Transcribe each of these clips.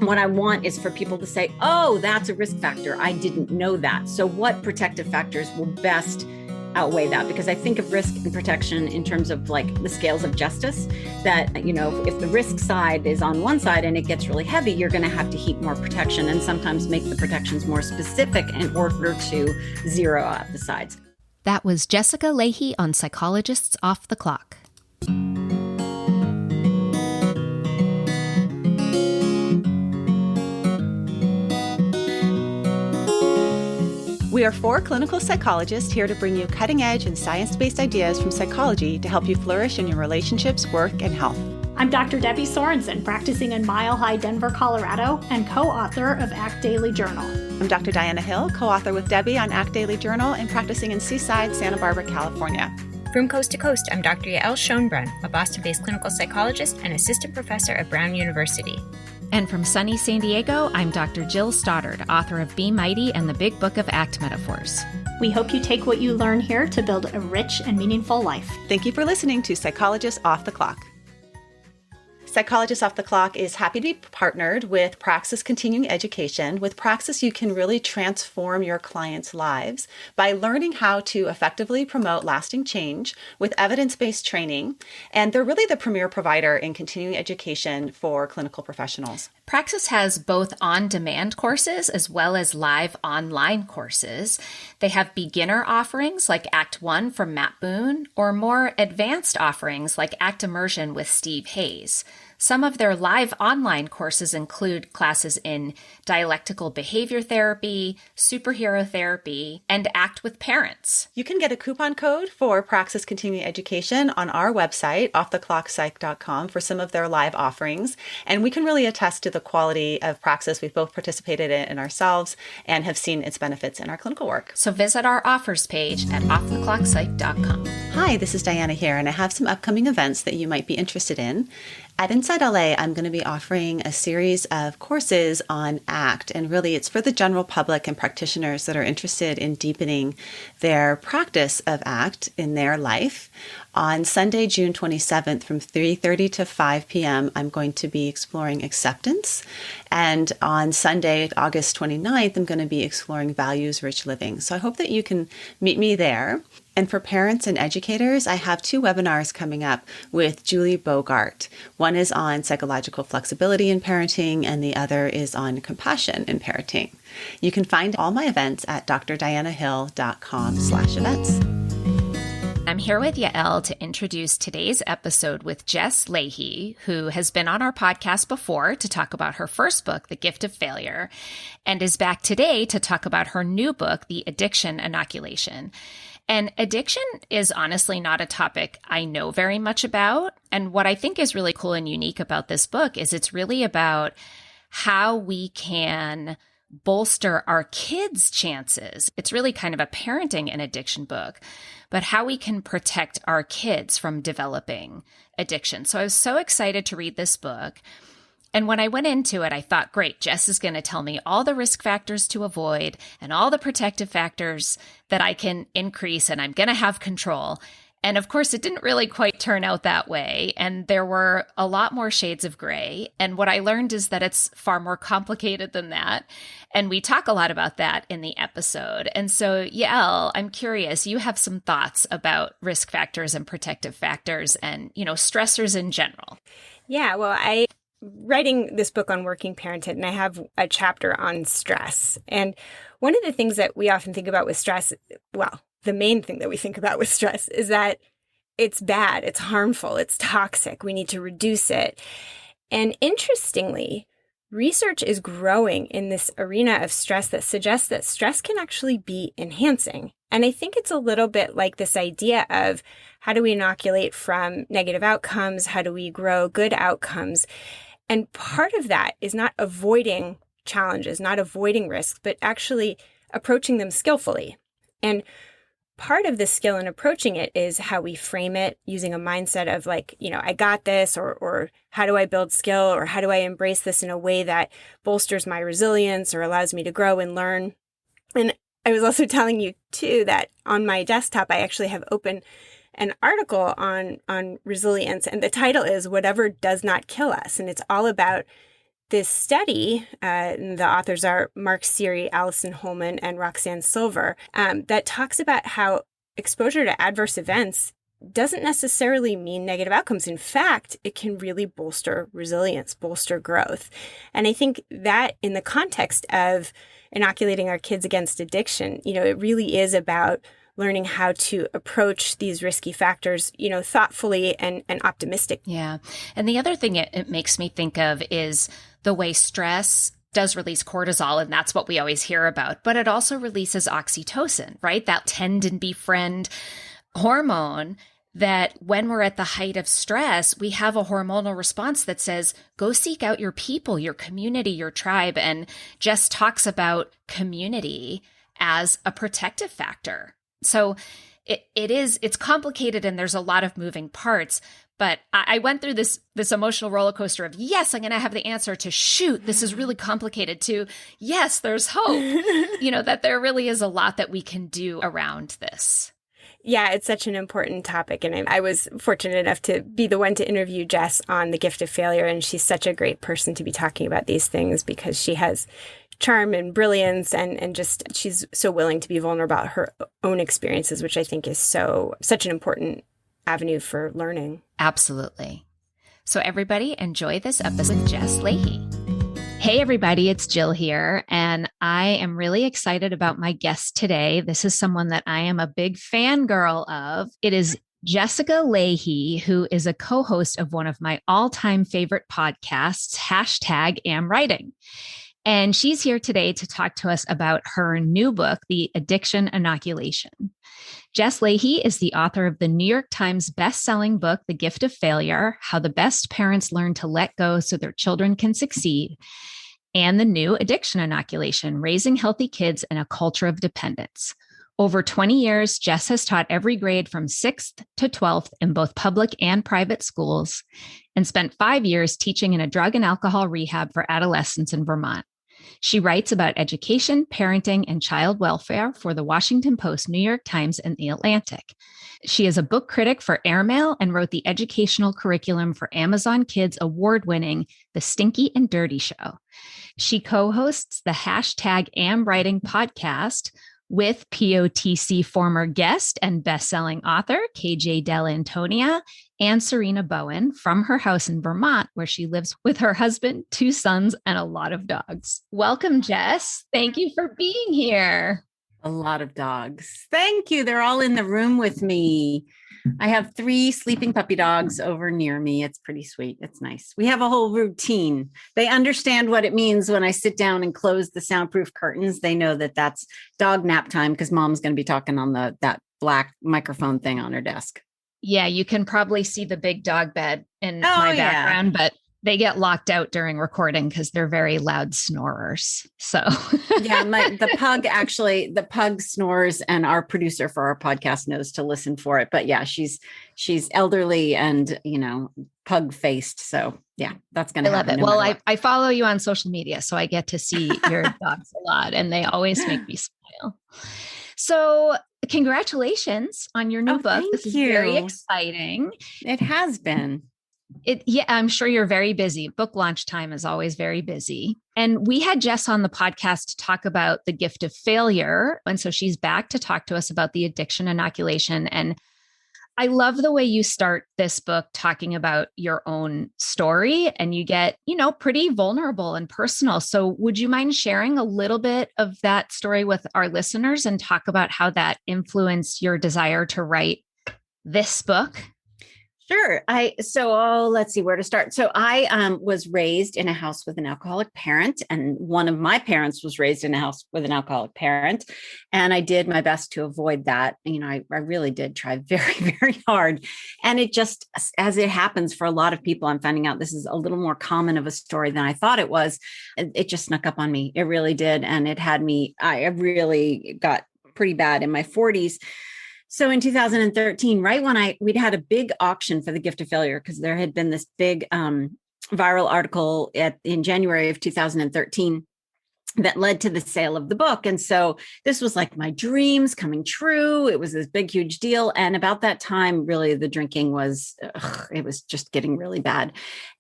What I want is for people to say, oh, that's a risk factor. I didn't know that. So what protective factors will best outweigh that? Because I think of risk and protection in terms of like the scales of justice, that, you know, if the risk side is on one side and it gets really heavy, you're going to have to heap more protection and sometimes make the protections more specific in order to zero out the sides. That was Jessica Lahey on Psychologists Off the Clock. We are 4 clinical psychologists here to bring you cutting-edge and science-based ideas from psychology to help you flourish in your relationships, work, and health. I'm Dr. Debbie Sorensen, practicing in Mile High, Denver, Colorado, and co-author of Act Daily Journal. I'm Dr. Diana Hill, co-author with Debbie on Act Daily Journal and practicing in Seaside, Santa Barbara, California. From coast to coast, I'm Dr. Yael Schoenbrunn, a Boston-based clinical psychologist and assistant professor at Brown University. And from sunny San Diego, I'm Dr. Jill Stoddard, author of Be Mighty and the Big Book of Act Metaphors. We hope you take what you learn here to build a rich and meaningful life. Thank you for listening to Psychologists Off the Clock. Psychologists Off the Clock is happy to be partnered with Praxis Continuing Education. With Praxis, you can really transform your clients' lives by learning how to effectively promote lasting change with evidence-based training. And they're really the premier provider in continuing education for clinical professionals. Praxis has both on-demand courses as well as live online courses. They have beginner offerings like Act 1 from Matt Boone, or more advanced offerings like Act Immersion with Steve Hayes. Some of their live online courses include classes in dialectical behavior therapy, superhero therapy, and Act with Parents. You can get a coupon code for Praxis Continuing Education on our website, offtheclockpsych.com, for some of their live offerings. And we can really attest to the quality of Praxis. We've both participated in it ourselves and have seen its benefits in our clinical work. So visit our offers page at offtheclockpsych.com. Hi, this is Diana here, and I have some upcoming events that you might be interested in. At Inside LA, I'm going to be offering a series of courses on ACT, and really it's for the general public and practitioners that are interested in deepening their practice of ACT in their life. On Sunday, June 27th from 3:30 to 5 p.m., I'm going to be exploring acceptance. And on Sunday, August 29th, I'm going to be exploring values-rich living. So I hope that you can meet me there. And for parents and educators, I have 2 webinars coming up with Julie Bogart. One is on psychological flexibility in parenting, and the other is on compassion in parenting. You can find all my events at drdianahill.com/events. I'm here with Yael to introduce today's episode with Jess Lahey, who has been on our podcast before to talk about her first book, The Gift of Failure, and is back today to talk about her new book, The Addiction Inoculation. And addiction is honestly not a topic I know very much about. And what I think is really cool and unique about this book is it's really about how we can bolster our kids' chances. It's really kind of a parenting and addiction book, but how we can protect our kids from developing addiction. So I was so excited to read this book. And when I went into it, I thought, great, Jess is going to tell me all the risk factors to avoid and all the protective factors that I can increase, and I'm going to have control. And of course, it didn't really quite turn out that way. And there were a lot more shades of gray. And what I learned is that it's far more complicated than that. And we talk a lot about that in the episode. And so, Yael, I'm curious, you have some thoughts about risk factors and protective factors and, you know, stressors in general. Yeah, well, writing this book on working parenthood, and I have a chapter on stress. And one of the things that we often think about with stress, well, the main thing that we think about with stress is that it's bad, it's harmful, it's toxic. We need to reduce it. And interestingly, research is growing in this arena of stress that suggests that stress can actually be enhancing. And I think it's a little bit like this idea of how do we inoculate from negative outcomes? How do we grow good outcomes? And part of that is not avoiding challenges, not avoiding risks, but actually approaching them skillfully. And part of the skill in approaching it is how we frame it, using a mindset of like, you know, I got this, or how do I build skill, or how do I embrace this in a way that bolsters my resilience or allows me to grow and learn. And I was also telling you too that on my desktop, I actually have open an article on resilience, and the title is Whatever Does Not Kill Us. And it's all about this study, the authors are Mark Seary, Allison Holman, and Roxanne Silver, that talks about how exposure to adverse events doesn't necessarily mean negative outcomes. In fact, it can really bolster resilience, bolster growth. And I think that in the context of inoculating our kids against addiction, it really is about learning how to approach these risky factors, thoughtfully and optimistic. Yeah. And the other thing it makes me think of is the way stress does release cortisol, and that's what we always hear about, but it also releases oxytocin, right? That tend and befriend hormone that when we're at the height of stress, we have a hormonal response that says, go seek out your people, your community, your tribe. And Jess talks about community as a protective factor. So it's complicated and there's a lot of moving parts, but I went through this emotional roller coaster of, yes, I'm going to have the answer, to shoot, this is really complicated, to yes, there's hope, that there really is a lot that we can do around this. Yeah, it's such an important topic. And I was fortunate enough to be the one to interview Jess on The Gift of Failure. And she's such a great person to be talking about these things because she has charm and brilliance and just she's so willing to be vulnerable about her own experiences, which I think is such an important avenue for learning. Absolutely. So everybody enjoy this episode with Jess Lahey. Hey, everybody, it's Jill here, and I am really excited about my guest today. This is someone that I am a big fangirl of. It is Jessica Lahey, who is a co-host of one of my all-time favorite podcasts, #AmWriting. And she's here today to talk to us about her new book, The Addiction Inoculation. Jess Lahey is the author of the New York Times best-selling book, The Gift of Failure: How the Best Parents Learn to Let Go So Their Children Can Succeed, and the new Addiction Inoculation: Raising Healthy Kids in a Culture of Dependence. Over 20 years, Jess has taught every grade from 6th to 12th in both public and private schools, and spent 5 years teaching in a drug and alcohol rehab for adolescents in Vermont. She writes about education, parenting, and child welfare for the Washington Post, New York Times, and The Atlantic. She is a book critic for Airmail and wrote the educational curriculum for Amazon Kids' award-winning The Stinky and Dirty Show. She co-hosts the #AmWriting podcast with POTC former guest and best-selling author KJ Dell'Antonia and Serena Bowen from her house in Vermont, where she lives with her husband, 2 sons, and a lot of dogs. Welcome, Jess. Thank you for being here. A lot of dogs. Thank you. They're all in the room with me. I have 3 sleeping puppy dogs over near me. It's pretty sweet. It's nice. We have a whole routine. They understand what it means when I sit down and close the soundproof curtains. They know that that's dog nap time because mom's going to be talking on that black microphone thing on her desk. Yeah, you can probably see the big dog bed in my background, but they get locked out during recording because they're very loud snorers. So yeah, the pug snores, and our producer for our podcast knows to listen for it. But yeah, she's elderly and, pug faced. So yeah, that's going to happen. I love it. Well, I follow you on social media, so I get to see your dogs a lot, and they always make me smile. So congratulations on your new book. This is very exciting. It has been. I'm sure you're very busy. Book launch time is always very busy. And we had Jess on the podcast to talk about The Gift of Failure. And so she's back to talk to us about the addiction inoculation. And I love the way you start this book talking about your own story, and you get, pretty vulnerable and personal. So would you mind sharing a little bit of that story with our listeners and talk about how that influenced your desire to write this book? Sure. Let's see where to start. So I was raised in a house with an alcoholic parent, and one of my parents was raised in a house with an alcoholic parent. And I did my best to avoid that. I really did try very, very hard. And it just, as it happens for a lot of people, I'm finding out this is a little more common of a story than I thought it was. It just snuck up on me. It really did. And it had me, I really got pretty bad in my 40s. So in 2013, right when we'd had a big auction for The Gift of Failure, because there had been this big viral article in January of 2013 that led to the sale of the book. And so this was like my dreams coming true. It was this big, huge deal. And about that time, really, the drinking was, it was just getting really bad.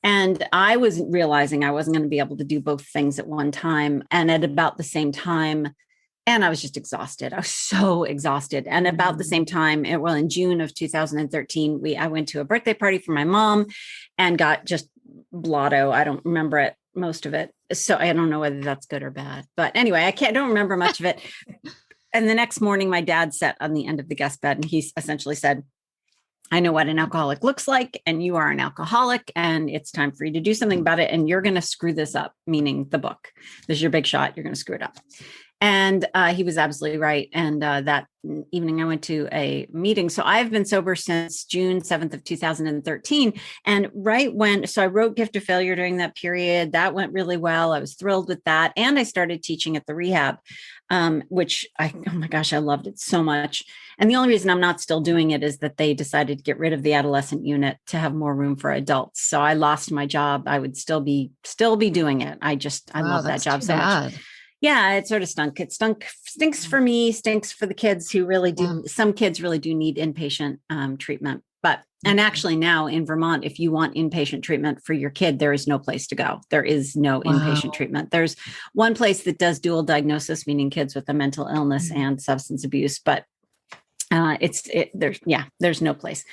And I was realizing I wasn't going to be able to do both things at one time. And at about the same time, and I was just exhausted. I was so exhausted. And about the same time, in June of 2013, I went to a birthday party for my mom and got just blotto. I don't remember it, most of it. So I don't know whether that's good or bad. But anyway, I don't remember much of it. And the next morning, my dad sat on the end of the guest bed and he essentially said, I know what an alcoholic looks like, and you are an alcoholic, and it's time for you to do something about it. And you're going to screw this up, meaning the book. This is your big shot. You're going to screw it up. And he was absolutely right. And that evening I went to a meeting. So I've been sober since June 7th of 2013. And so I wrote Gift of Failure during that period. That went really well. I was thrilled with that. And I started teaching at the rehab, which oh my gosh, I loved it so much. And the only reason I'm not still doing it is that they decided to get rid of the adolescent unit to have more room for adults. So I lost my job. I would still be doing it. I love that job so much. Yeah, it sort of stunk. It stinks for me, stinks for the kids who really do. Some kids really do need inpatient treatment. And actually now in Vermont, if you want inpatient treatment for your kid, there is no place to go. There is no inpatient treatment. There's one place that does dual diagnosis, meaning kids with a mental illness and substance abuse, but there's no place.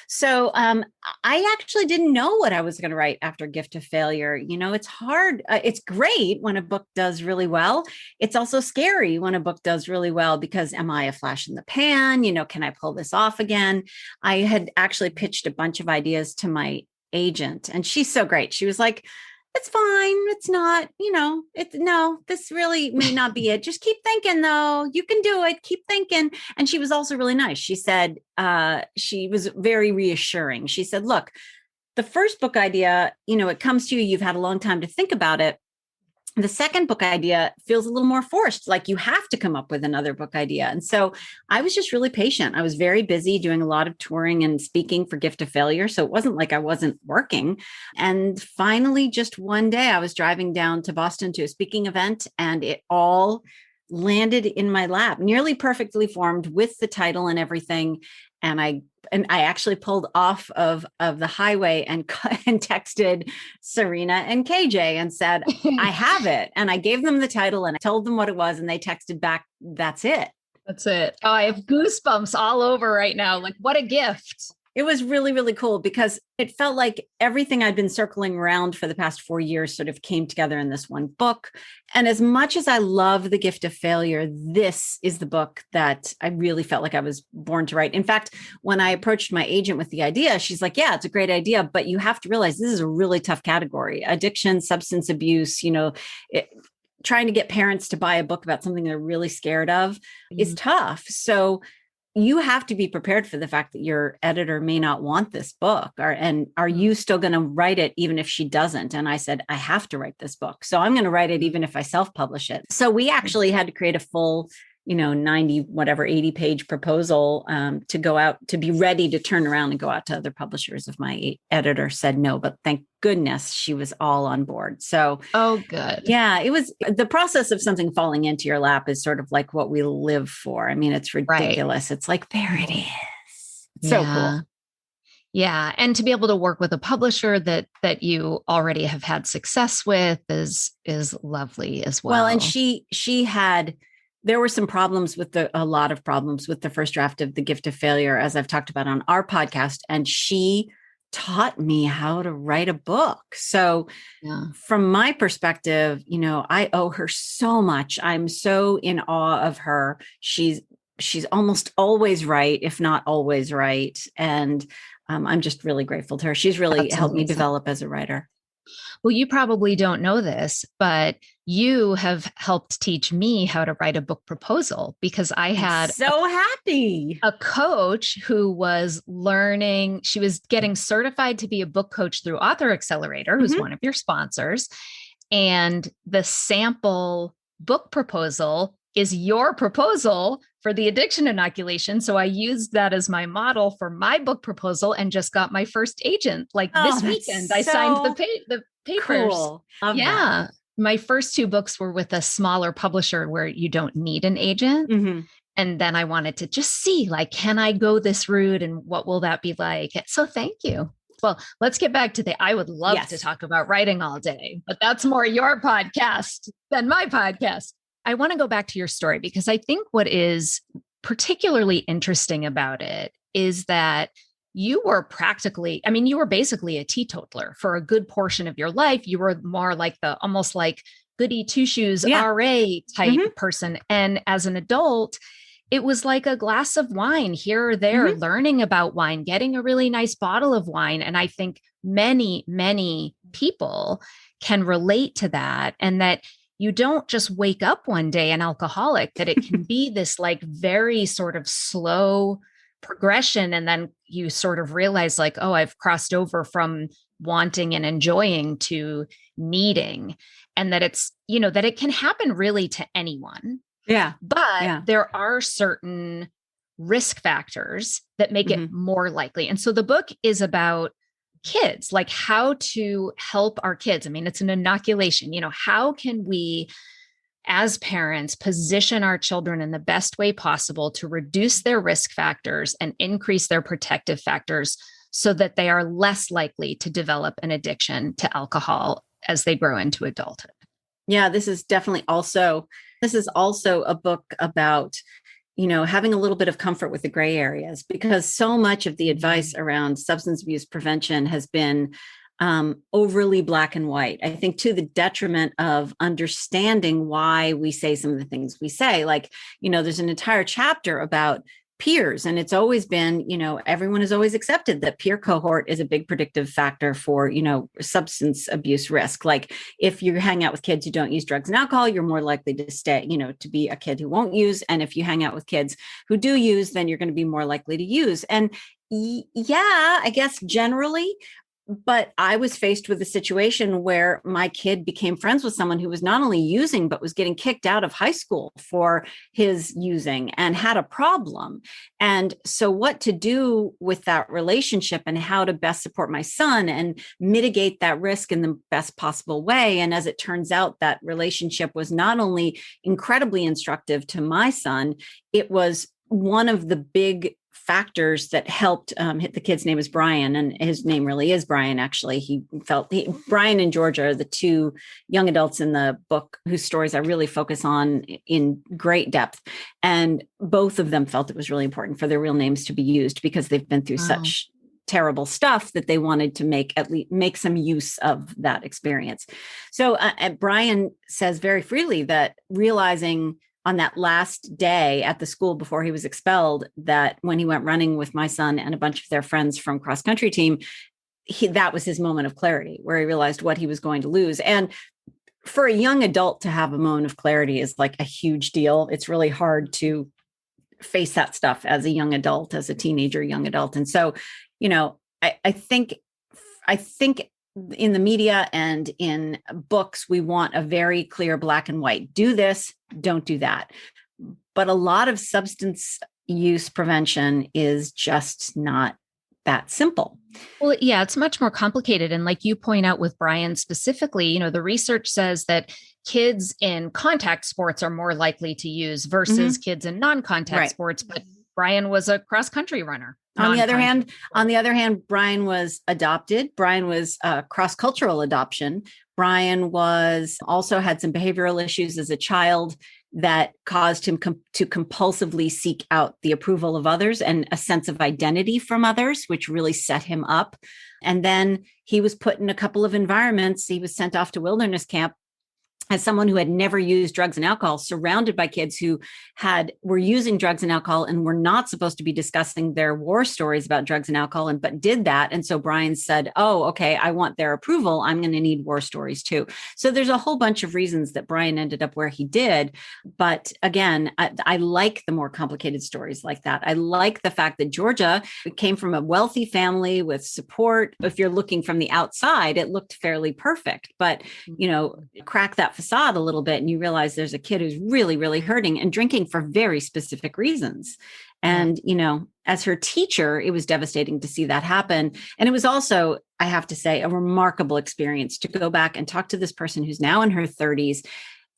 So I actually didn't know what I was going to write after Gift of Failure. It's hard. It's great when a book does really well. It's also scary when a book does really well, because am I a flash in the pan? Can I pull this off again? I had actually pitched a bunch of ideas to my agent, and she's so great. She was like, it's fine. It's not, this really may not be it. Just keep thinking though. You can do it. Keep thinking. And she was also really nice. She said, she was very reassuring. She said, look, the first book idea, it comes to you, you've had a long time to think about it. The second book idea feels a little more forced, like you have to come up with another book idea. And so I was just really patient. I was very busy doing a lot of touring and speaking for Gift of Failure. So it wasn't like I wasn't working. And finally, just one day I was driving down to Boston to a speaking event, and it all landed in my lap, nearly perfectly formed with the title and everything. And I actually pulled off of the highway and texted Serena and KJ and said, I have it. And I gave them the title and I told them what it was. And they texted back, that's it. That's it. Oh, I have goosebumps all over right now. Like, what a gift. It was really, really cool because it felt like everything I'd been circling around for the past 4 years sort of came together in this one book. And as much as I love The Gift of Failure, this is the book that I really felt like I was born to write. In fact, when I approached my agent with the idea, she's like, yeah, it's a great idea, but you have to realize this is a really tough category. Addiction, substance abuse, trying to get parents to buy a book about something they're really scared of is tough. So you have to be prepared for the fact that your editor may not want this book, and are you still going to write it even if she doesn't? And I said, I have to write this book. So I'm going to write it even if I self-publish it. So we actually had to create a full 80 page proposal to go out, to be ready to turn around and go out to other publishers if my editor said no, but thank goodness she was all on board. So, oh, good. Yeah, it was the process of something falling into your lap is sort of like what we live for. I mean, it's ridiculous. Right. It's like, there it is. It's so cool. Yeah. And to be able to work with a publisher that you already have had success with is lovely as well. Well, and she had, there were some problems a lot of problems with the first draft of The Gift of Failure, as I've talked about on our podcast. And she taught me how to write a book. So from my perspective, I owe her so much. I'm so in awe of her. She's almost always right, if not always right. And I'm just really grateful to her. She's really helped me develop as a writer. Well, you probably don't know this, but you have helped teach me how to write a book proposal, because I had a coach who was learning. She was getting certified to be a book coach through Author Accelerator, who's one of your sponsors. And the sample book proposal is your proposal for the addiction inoculation. So I used that as my model for my book proposal and just got my first agent. Like this weekend, I signed the papers. Cool. Yeah. My first two books were with a smaller publisher where you don't need an agent. Mm-hmm. And then I wanted to just see, like, can I go this route and what will that be like? So thank you. Well, let's get back to I would love to talk about writing all day, but that's more your podcast than my podcast. I want to go back to your story because I think what is particularly interesting about it is that you were you were basically a teetotaler for a good portion of your life. You were more like almost like goody two shoes RA type person. And as an adult, it was like a glass of wine here or there, learning about wine, getting a really nice bottle of wine. And I think many, many people can relate to that. And that you don't just wake up one day an alcoholic, that it can be this like very sort of slow progression. And then you sort of realize like, oh, I've crossed over from wanting and enjoying to needing. And that it's, that it can happen really to anyone. Yeah. But there are certain risk factors that make it more likely. And so the book is about kids, like how to help our kids. I mean, it's an inoculation. How can we, as parents, position our children in the best way possible to reduce their risk factors and increase their protective factors so that they are less likely to develop an addiction to alcohol as they grow into adulthood. Yeah, this is also a book about, having a little bit of comfort with the gray areas, because so much of the advice around substance abuse prevention has been overly black and white, I think, to the detriment of understanding why we say some of the things we say. Like, there's an entire chapter about peers. And it's always been, everyone has always accepted that peer cohort is a big predictive factor for, substance abuse risk. Like if you hang out with kids who don't use drugs and alcohol, you're more likely to stay, to be a kid who won't use. And if you hang out with kids who do use, then you're going to be more likely to use. And I guess generally, but I was faced with a situation where my kid became friends with someone who was not only using, but was getting kicked out of high school for his using and had a problem. And so what to do with that relationship and how to best support my son and mitigate that risk in the best possible way. And as it turns out, that relationship was not only incredibly instructive to my son, it was one of the big factors that helped. The kid's name is Brian, and his name really is Brian. Actually, Brian and Georgia are the two young adults in the book whose stories I really focus on in great depth. And both of them felt it was really important for their real names to be used because they've been through such terrible stuff that they wanted to make some use of that experience. So Brian says very freely that realizing on that last day at the school before he was expelled, that when he went running with my son and a bunch of their friends from cross country team, that was his moment of clarity where he realized what he was going to lose. And for a young adult to have a moment of clarity is like a huge deal. It's really hard to face that stuff as a young adult, as a teenager, young adult. And so, I think in the media and in books, we want a very clear black and white. Do this, don't do that. But a lot of substance use prevention is just not that simple. Well, yeah, it's much more complicated. And like you point out with Brian specifically, the research says that kids in contact sports are more likely to use versus kids in non-contact sports. But Brian was a cross-country runner. On the other hand, Brian was adopted. Brian was cross-cultural adoption. Brian also had some behavioral issues as a child that caused him to compulsively seek out the approval of others and a sense of identity from others, which really set him up. And then he was put in a couple of environments. He was sent off to wilderness camp as someone who had never used drugs and alcohol, surrounded by kids who were using drugs and alcohol and were not supposed to be discussing their war stories about drugs and alcohol, but did that. And so Brian said, oh, okay, I want their approval. I'm going to need war stories too. So there's a whole bunch of reasons that Brian ended up where he did. But again, I like the more complicated stories like that. I like the fact that Georgia came from a wealthy family with support. If you're looking from the outside, it looked fairly perfect, but, crack that facade a little bit and you realize there's a kid who's really, really hurting and drinking for very specific reasons. And, as her teacher, it was devastating to see that happen. And it was also, I have to say, a remarkable experience to go back and talk to this person who's now in her 30s.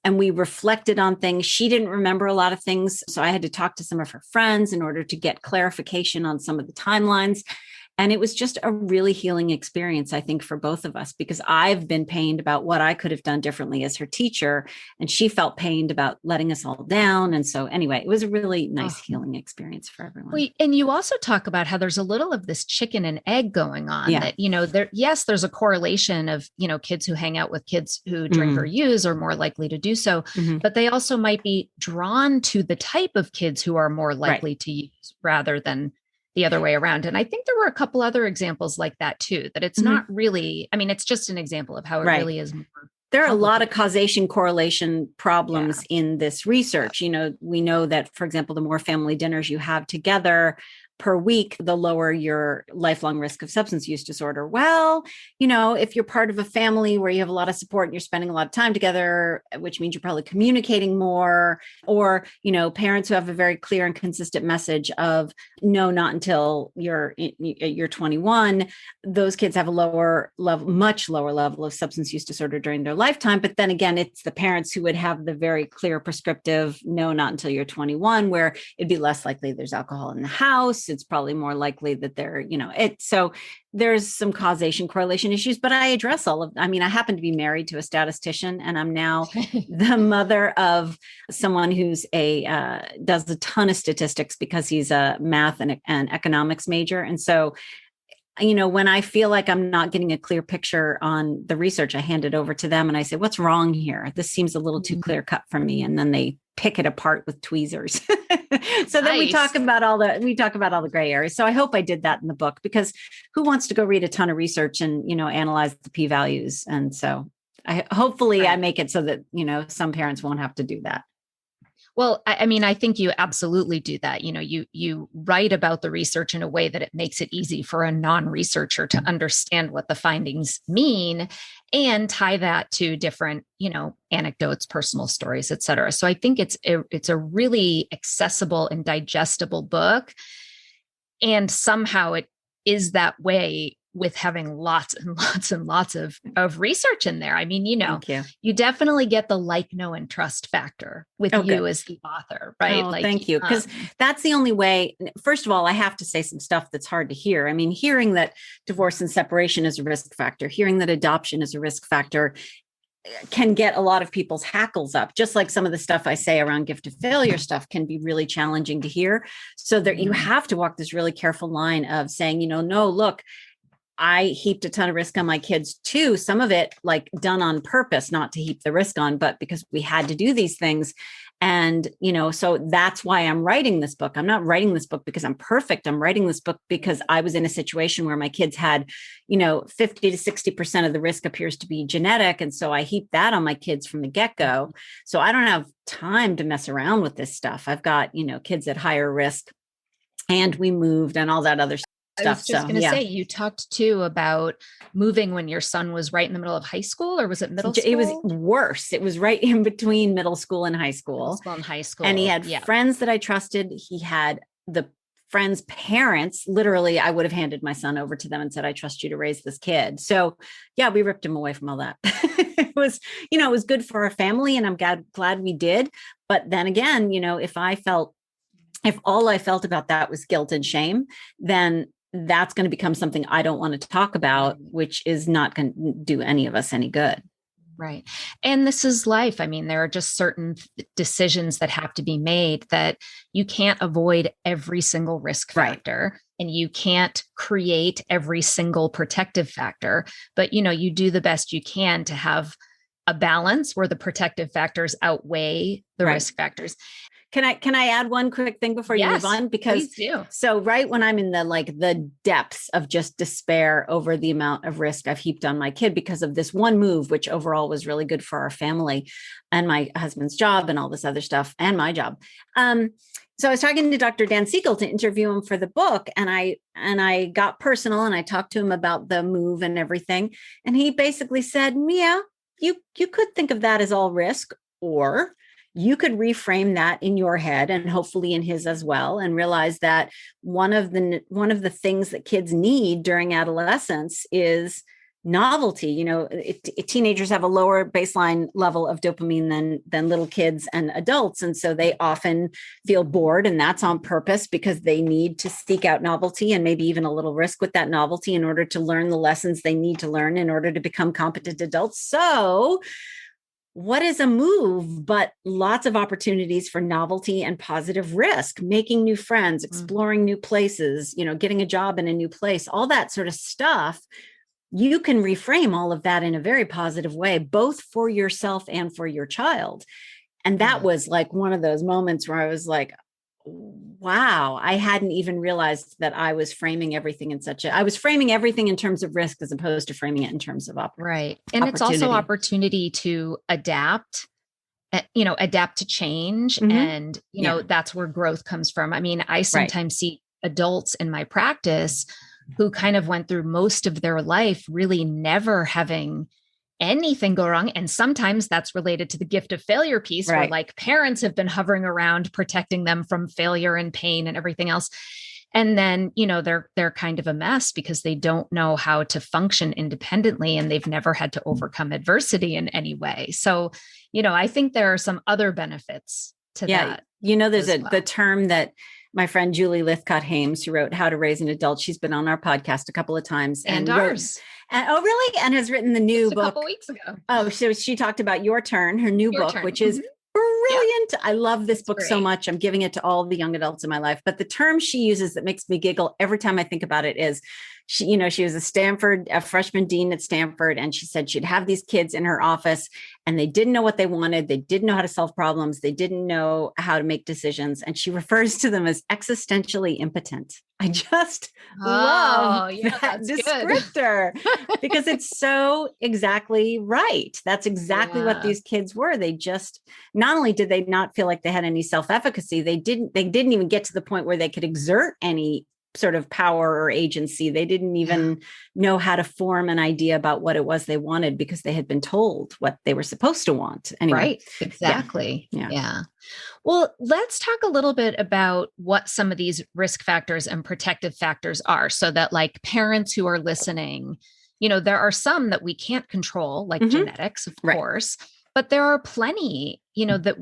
And we reflected on things. She didn't remember a lot of things. So I had to talk to some of her friends in order to get clarification on some of the timelines. And it was just a really healing experience, I think, for both of us, because I've been pained about what I could have done differently as her teacher. And she felt pained about letting us all down. And so anyway, it was a really nice healing experience for everyone. Well, and you also talk about how there's a little of this chicken and egg going on that, there's a correlation of, kids who hang out with kids who drink or use are more likely to do so, but they also might be drawn to the type of kids who are more likely to use rather than the other way around. And I think there were a couple other examples like that too, that it's not really, it's just an example of how it really is more. There are a lot of causation correlation problems in this research. We know that, for example, the more family dinners you have together per week, the lower your lifelong risk of substance use disorder. Well, if you're part of a family where you have a lot of support and you're spending a lot of time together, which means you're probably communicating more, or, parents who have a very clear and consistent message of no, not until you're 21, those kids have a much lower level of substance use disorder during their lifetime. But then again, it's the parents who would have the very clear prescriptive, no, not until you're 21, where it'd be less likely there's alcohol in the house. It's probably more likely that they're, so there's some causation correlation issues, but I address all of, I happen to be married to a statistician, and I'm now the mother of someone who's does a ton of statistics because he's a math and economics major. And so, when I feel like I'm not getting a clear picture on the research, I hand it over to them and I say, what's wrong here? This seems a little too clear cut for me. And then they pick it apart with tweezers. So then we talk about all the gray areas. So I hope I did that in the book, because who wants to go read a ton of research and, analyze the p-values? And so hopefully I make it so that, some parents won't have to do that. Well, I think you absolutely do that. You write about the research in a way that it makes it easy for a non-researcher to understand what the findings mean and tie that to different, anecdotes, personal stories, et cetera. So I think it's a really accessible and digestible book. And somehow it is that way with having lots and lots and lots of research in there. You definitely get the like, know, and trust factor with you as the author, right? Oh, thank you. Because that's the only way. First of all, I have to say some stuff that's hard to hear. Hearing that divorce and separation is a risk factor, hearing that adoption is a risk factor can get a lot of people's hackles up, just like some of the stuff I say around gift of failure stuff can be really challenging to hear. So that you have to walk this really careful line of saying, no, look, I heaped a ton of risk on my kids too. Some of it like done on purpose, not to heap the risk on, but because we had to do these things. And, so that's why I'm writing this book. I'm not writing this book because I'm perfect. I'm writing this book because I was in a situation where my kids had, 50 to 60% of the risk appears to be genetic. And so I heaped that on my kids from the get-go. So I don't have time to mess around with this stuff. I've got, kids at higher risk, and we moved and all that other stuff. I was just going to say, you talked too about moving when your son was right in the middle of high school, or was it middle school? It was worse. It was right in between middle school and high school. And he had friends that I trusted. He had the friends' parents. Literally, I would have handed my son over to them and said, I trust you to raise this kid. So yeah, we ripped him away from all that. It was good for our family, and I'm glad we did. But then again, if all I felt about that was guilt and shame, then that's going to become something I don't want to talk about, which is not going to do any of us any good. Right. And this is life. There are just certain decisions that have to be made that you can't avoid every single risk factor, and you can't create every single protective factor, but you do the best you can to have a balance where the protective factors outweigh the risk factors. Can I add one quick thing before you move on? Because so right when I'm in the depths of just despair over the amount of risk I've heaped on my kid because of this one move, which overall was really good for our family and my husband's job and all this other stuff and my job. So I was talking to Dr. Dan Siegel to interview him for the book, and I got personal and I talked to him about the move and everything. And he basically said, Mia, you could think of that as all risk, or you could reframe that in your head and hopefully in his as well, and realize that one of the things that kids need during adolescence is novelty. Teenagers have a lower baseline level of dopamine than little kids and adults, and so they often feel bored, and that's on purpose because they need to seek out novelty and maybe even a little risk with that novelty in order to learn the lessons they need to learn in order to become competent adults. So what is a move but lots of opportunities for novelty and positive risk, making new friends, exploring new places, getting a job in a new place, all that sort of stuff. You can reframe all of that in a very positive way, both for yourself and for your child. And that was like one of those moments where I was like, wow, I hadn't even realized that I was framing everything I was framing everything in terms of risk as opposed to framing it in terms of right. And it's also opportunity to adapt, adapt to change. And, that's where growth comes from. I mean, I sometimes see adults in my practice who kind of went through most of their life really never having anything go wrong. And sometimes that's related to the gift of failure piece, where like parents have been hovering around protecting them from failure and pain and everything else. And then, they're kind of a mess because they don't know how to function independently, and they've never had to overcome adversity in any way. So, I think there are some other benefits to that. There's the term that my friend Julie Lithcott-Hames, who wrote How to Raise an Adult, she's been on our podcast a couple of times. And ours. Oh, really? And has written the new book. A couple weeks ago. Oh, so she talked about Your Turn, her new book, which is brilliant. I love this book so much. I'm giving it to all the young adults in my life. But the term she uses that makes me giggle every time I think about it is, she was a freshman dean at Stanford, and she said she'd have these kids in her office and they didn't know what they wanted. They didn't know how to solve problems. They didn't know how to make decisions. And she refers to them as existentially impotent. I just love that descriptor because it's so exactly right. That's exactly what these kids were. They just, not only did they not feel like they had any self-efficacy, they didn't even get to the point where they could exert any sort of power or agency. They didn't even know how to form an idea about what it was they wanted because they had been told what they were supposed to want. Anyway. Right. Exactly. Yeah. Well, let's talk a little bit about what some of these risk factors and protective factors are, so that like parents who are listening, there are some that we can't control, like genetics, of course, but there are plenty, that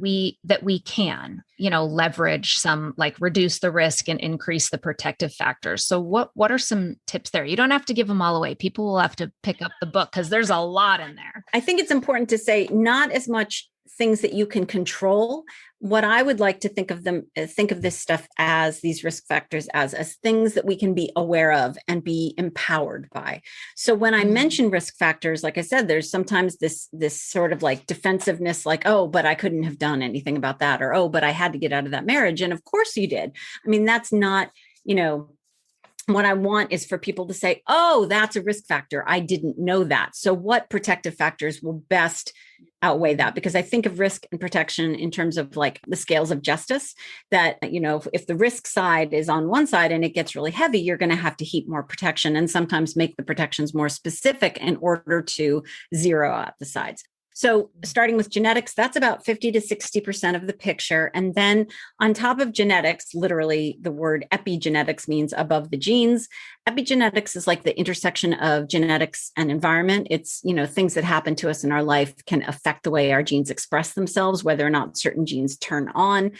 we can, leverage some, like reduce the risk and increase the protective factors. So what are some tips there? You don't have to give them all away. People will have to pick up the book because there's a lot in there. I think it's important to say not as much things that you can control. What I would like to think of this stuff as, these risk factors as things that we can be aware of and be empowered by. So when I mention risk factors, like I said, there's sometimes this sort of like defensiveness, like, oh, but I couldn't have done anything about that, or, oh, but I had to get out of that marriage. And of course you did. I mean, that's not, what I want is for people to say, oh, that's a risk factor. I didn't know that. So what protective factors will best outweigh that? Because I think of risk and protection in terms of like the scales of justice, that, if the risk side is on one side and it gets really heavy, you're going to have to heap more protection and sometimes make the protections more specific in order to zero out the sides. So starting with genetics, that's about 50 to 60% of the picture. And then on top of genetics, literally the word epigenetics means above the genes. Epigenetics is like the intersection of genetics and environment. It's, things that happen to us in our life can affect the way our genes express themselves, whether or not certain genes turn on.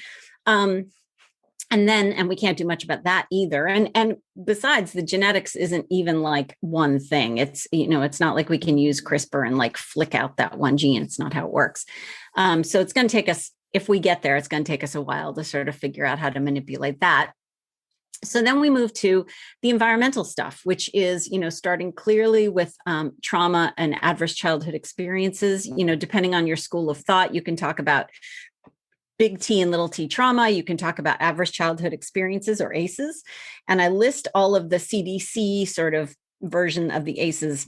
And we can't do much about that either. And besides, the genetics isn't even like one thing. It's, it's not like we can use CRISPR and like flick out that one gene. It's not how it works. So it's going to take us, if we get there, it's going to take us a while to sort of figure out how to manipulate that. So then we move to the environmental stuff, which is, starting clearly with trauma and adverse childhood experiences. Depending on your school of thought, you can talk about big T and little t trauma. You can talk about adverse childhood experiences, or ACEs. And I list all of the CDC sort of version of the ACEs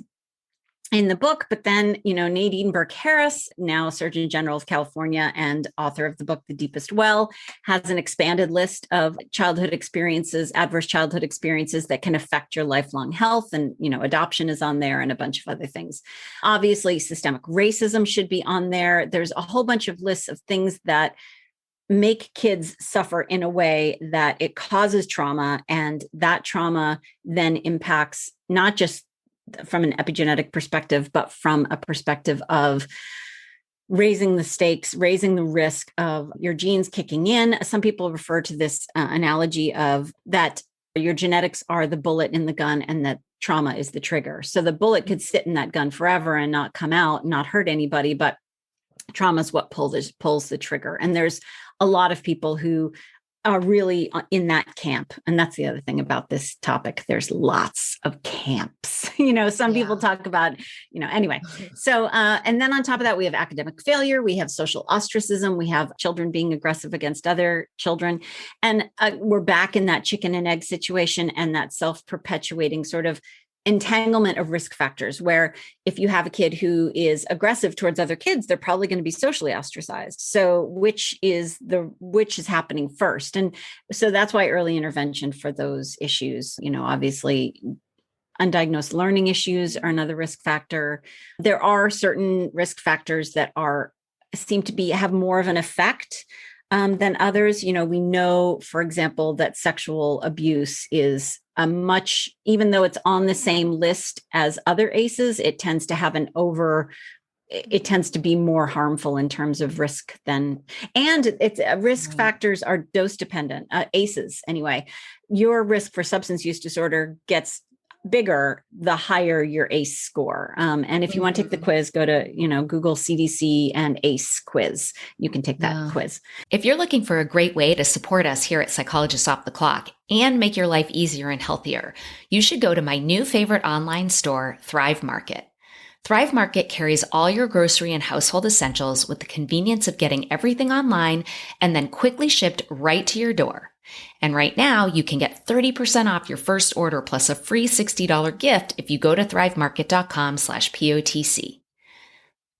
in the book. But then, Nadine Burke-Harris, now Surgeon General of California and author of the book, The Deepest Well, has an expanded list of childhood experiences, adverse childhood experiences that can affect your lifelong health. And, adoption is on there and a bunch of other things. Obviously, systemic racism should be on there. There's a whole bunch of lists of things that make kids suffer in a way that it causes trauma. And that trauma then impacts not just from an epigenetic perspective, but from a perspective of raising the stakes, raising the risk of your genes kicking in. Some people refer to this analogy of that your genetics are the bullet in the gun and that trauma is the trigger. So the bullet could sit in that gun forever and not come out, not hurt anybody, but trauma is what pulls the trigger. And there's a lot of people who are really in that camp. And that's the other thing about this topic. There's lots of camps. Some people talk about, anyway. So, and then on top of that, we have academic failure. We have social ostracism. We have children being aggressive against other children. And we're back in that chicken and egg situation and that self-perpetuating sort of entanglement of risk factors, where if you have a kid who is aggressive towards other kids, they're probably going to be socially ostracized. So which is happening first? And so that's why early intervention for those issues, obviously undiagnosed learning issues are another risk factor. There are certain risk factors that seem to have more of an effect than others. We know, for example, that sexual abuse is even though it's on the same list as other ACEs, it tends to be more harmful in terms of risk and it's risk factors are dose dependent, ACEs anyway. Your risk for substance use disorder gets bigger the higher your ACE score. And if you want to take the quiz, go to, Google CDC and ACE quiz. You can take that quiz. If you're looking for a great way to support us here at Psychologists Off the Clock and make your life easier and healthier, you should go to my new favorite online store, Thrive Market. Thrive Market carries all your grocery and household essentials with the convenience of getting everything online and then quickly shipped right to your door. And right now, you can get 30% off your first order plus a free $60 gift if you go to thrivemarket.com/POTC.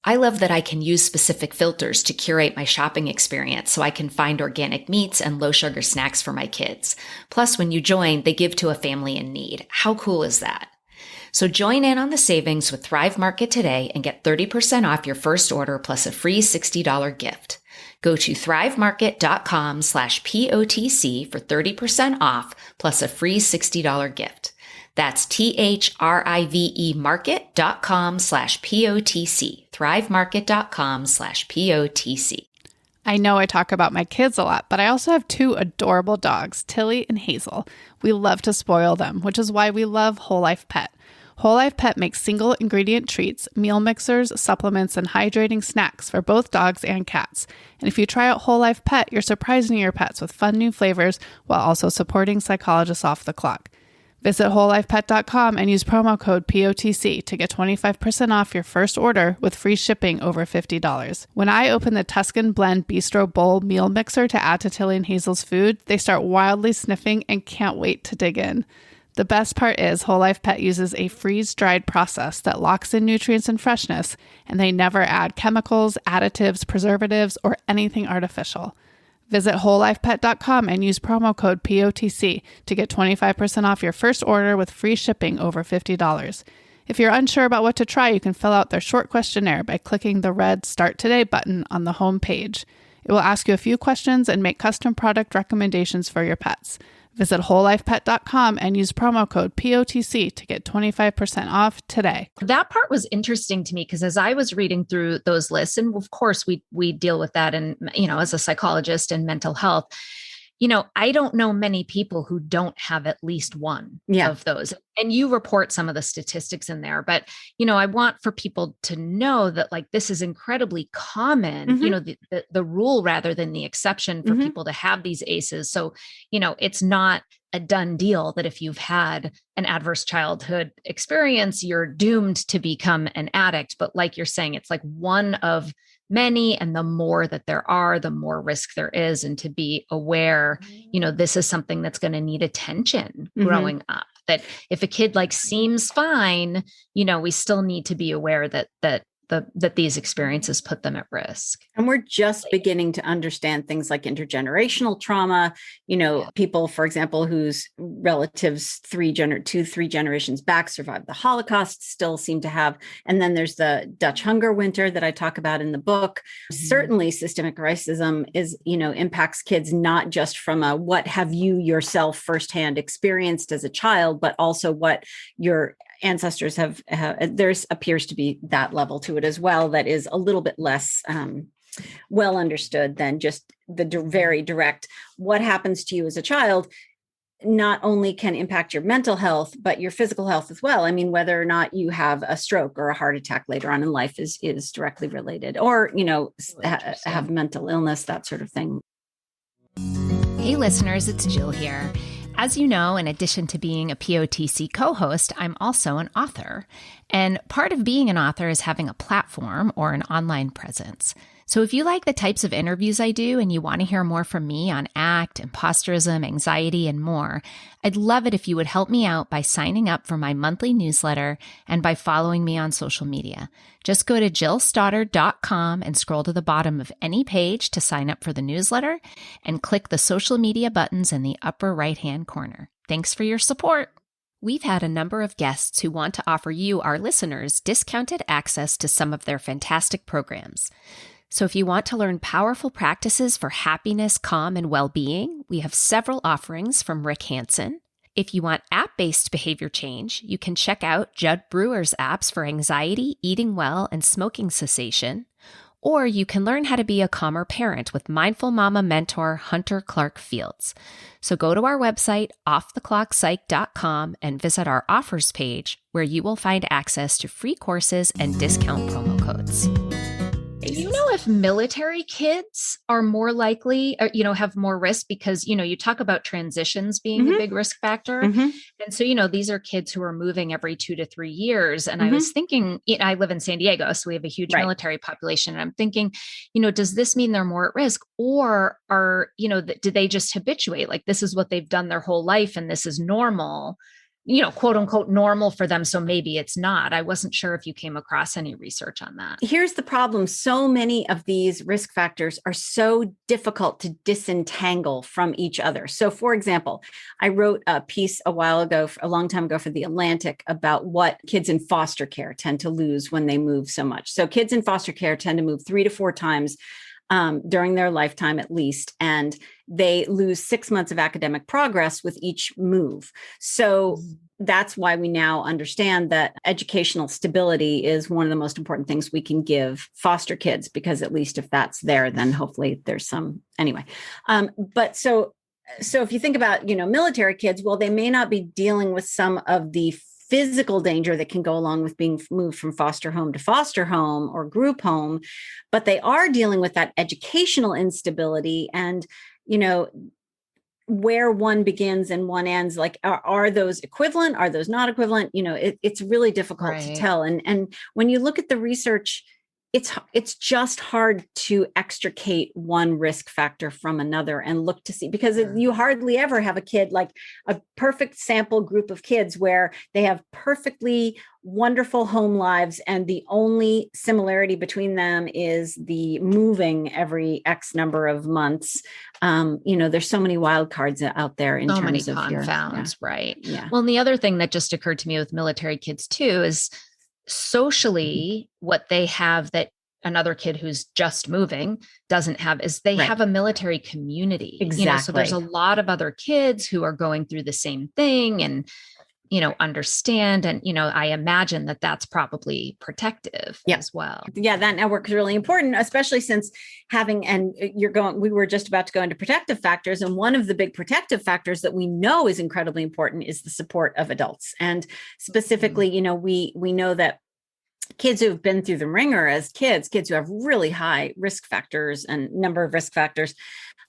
I love that I can use specific filters to curate my shopping experience so I can find organic meats and low sugar snacks for my kids. Plus, when you join, they give to a family in need. How cool is that? So join in on the savings with Thrive Market today and get 30% off your first order plus a free $60 gift. Go to thrivemarket.com/POTC for 30% off plus a free $60 gift. That's THRIVE market.com/POTC. thrivemarket.com/POTC. I know I talk about my kids a lot, but I also have two adorable dogs, Tilly and Hazel. We love to spoil them, which is why we love Whole Life Pet. Whole Life Pet makes single ingredient treats, meal mixers, supplements, and hydrating snacks for both dogs and cats. And if you try out Whole Life Pet, you're surprising your pets with fun new flavors while also supporting Psychologists Off the Clock. Visit wholelifepet.com and use promo code POTC to get 25% off your first order with free shipping over $50. When I open the Tuscan Blend Bistro Bowl meal mixer to add to Tilly and Hazel's food, they start wildly sniffing and can't wait to dig in. The best part is Whole Life Pet uses a freeze-dried process that locks in nutrients and freshness, and they never add chemicals, additives, preservatives, or anything artificial. Visit wholelifepet.com and use promo code POTC to get 25% off your first order with free shipping over $50. If you're unsure about what to try, you can fill out their short questionnaire by clicking the red Start Today button on the home page. It will ask you a few questions and make custom product recommendations for your pets. Visit wholelifepet.com and use promo code POTC to get 25% off today. That part was interesting to me because as I was reading through those lists, and of course we deal with that and, as a psychologist and mental health, I don't know many people who don't have at least one of those. And you report some of the statistics in there, but, I want for people to know that this is incredibly common, the rule rather than the exception for people to have these ACEs. So, it's not a done deal that if you've had an adverse childhood experience, you're doomed to become an addict. But like you're saying, it's one of many, and the more that there are, the more risk there is. And to be aware, this is something that's going to need attention growing up. that if a kid like seems fine, we still need to be aware that these experiences put them at risk. And we're just beginning to understand things like intergenerational trauma. People, for example, whose relatives 3 generations back survived the Holocaust still seem to have. And then there's the Dutch hunger winter that I talk about in the book. Certainly systemic racism impacts kids, not just from what have you yourself firsthand experienced as a child, but also what your ancestors have. There's appears to be that level to it as well that is a little bit less well understood than just the very direct what happens to you as a child not only can impact your mental health but your physical health as well. I mean, whether or not you have a stroke or a heart attack later on in life is directly related, or have mental illness, that sort of thing. Hey listeners, it's Jill here. As you know, in addition to being a POTC co-host, I'm also an author. And part of being an author is having a platform or an online presence. So if you like the types of interviews I do and you want to hear more from me on ACT, imposterism, anxiety, and more, I'd love it if you would help me out by signing up for my monthly newsletter and by following me on social media. Just go to jillstoddard.com and scroll to the bottom of any page to sign up for the newsletter and click the social media buttons in the upper right-hand corner. Thanks for your support. We've had a number of guests who want to offer you, our listeners, discounted access to some of their fantastic programs. So if you want to learn powerful practices for happiness, calm, and well-being, we have several offerings from Rick Hansen. If you want app-based behavior change, you can check out Judd Brewer's apps for anxiety, eating well, and smoking cessation. Or you can learn how to be a calmer parent with Mindful Mama mentor Hunter Clark Fields. So go to our website, offtheclockpsych.com, and visit our offers page, where you will find access to free courses and discount promo codes. Do you know if military kids are more likely, or, have more risk? Because, you talk about transitions being a big risk factor. And so, these are kids who are moving every 2 to 3 years. And I was thinking, I live in San Diego, so we have a huge military population. And I'm thinking, does this mean they're more at risk, or are, do they just habituate? Like this is what they've done their whole life and this is normal, quote unquote normal for them. So maybe it's not. I wasn't sure if you came across any research on that. Here's the problem. So many of these risk factors are so difficult to disentangle from each other. So for example, I wrote a piece a long time ago for The Atlantic about what kids in foster care tend to lose when they move so much. So kids in foster care tend to move 3 to 4 times during their lifetime at least, and they lose 6 months of academic progress with each move. So that's why we now understand that educational stability is one of the most important things we can give foster kids, because at least if that's there, then hopefully there's some anyway. But so if you think about, military kids, well, they may not be dealing with some of the physical danger that can go along with being moved from foster home to foster home or group home, but they are dealing with that educational instability and, where one begins and one ends. Like, are those equivalent? Are those not equivalent? It's really difficult to tell. And when you look at the research, it's just hard to extricate one risk factor from another and look to see, because you hardly ever have a kid, like a perfect sample group of kids where they have perfectly wonderful home lives. And the only similarity between them is the moving every X number of months. There's so many wild cards out there in terms of confounds, right? Yeah. Well, and the other thing that just occurred to me with military kids too is socially, what they have that another kid who's just moving doesn't have is they have a military community. Exactly. So there's a lot of other kids who are going through the same thing and, understand. And, I imagine that that's probably protective as well. Yeah. That network is really important, especially since we were just about to go into protective factors. And one of the big protective factors that we know is incredibly important is the support of adults. And specifically, we know that kids who have been through the ringer as kids who have really high risk factors and number of risk factors,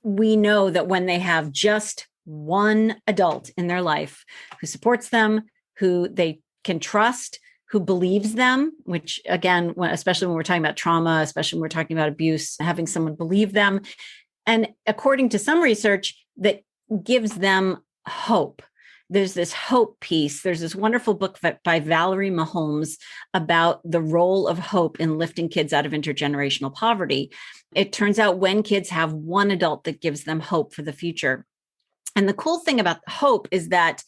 we know that when they have just one adult in their life who supports them, who they can trust, who believes them, which again, especially when we're talking about trauma, especially when we're talking about abuse, having someone believe them. And according to some research, that gives them hope. there's this hope piece. There's this wonderful book by Valerie Mahomes about the role of hope in lifting kids out of intergenerational poverty. It turns out when kids have one adult that gives them hope for the future. And the cool thing about hope is that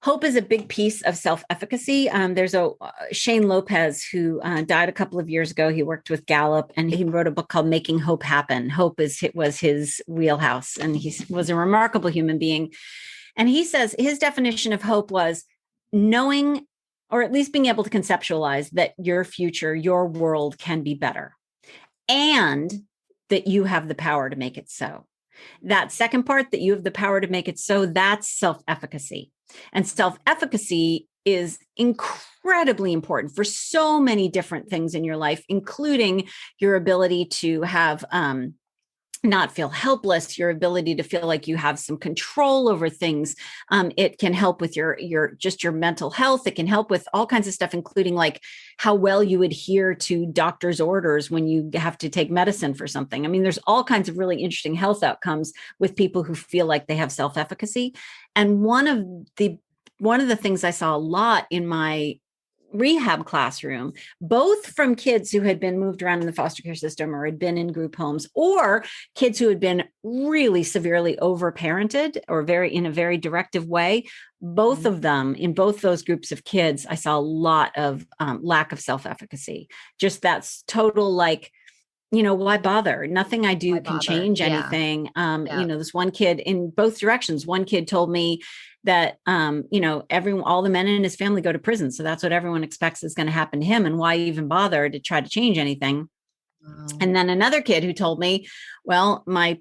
hope is a big piece of self-efficacy. There's a Shane Lopez who died a couple of years ago. He worked with Gallup and he wrote a book called Making Hope Happen. Hope was his wheelhouse, and he was a remarkable human being. And he says his definition of hope was knowing, or at least being able to conceptualize, that your future, your world can be better, and that you have the power to make it so. That second part, that you have the power to make it so, that's self-efficacy. And self-efficacy is incredibly important for so many different things in your life, including your ability to have not feel helpless, your ability to feel like you have some control over things. It can help with your mental health. It can help with all kinds of stuff, including like how well you adhere to doctor's orders when you have to take medicine for something. I mean, there's all kinds of really interesting health outcomes with people who feel like they have self-efficacy. And one of the things I saw a lot in my rehab classroom, both from kids who had been moved around in the foster care system or had been in group homes, or kids who had been really severely overparented or in a very directive way. Both of them, in both those groups of kids, I saw a lot of lack of self-efficacy. Just that's total, like, why bother? Nothing I do can change anything. This one kid, in both directions, one kid told me that, all the men in his family go to prison. So that's what everyone expects is going to happen to him. And why even bother to try to change anything? And then another kid who told me, well, my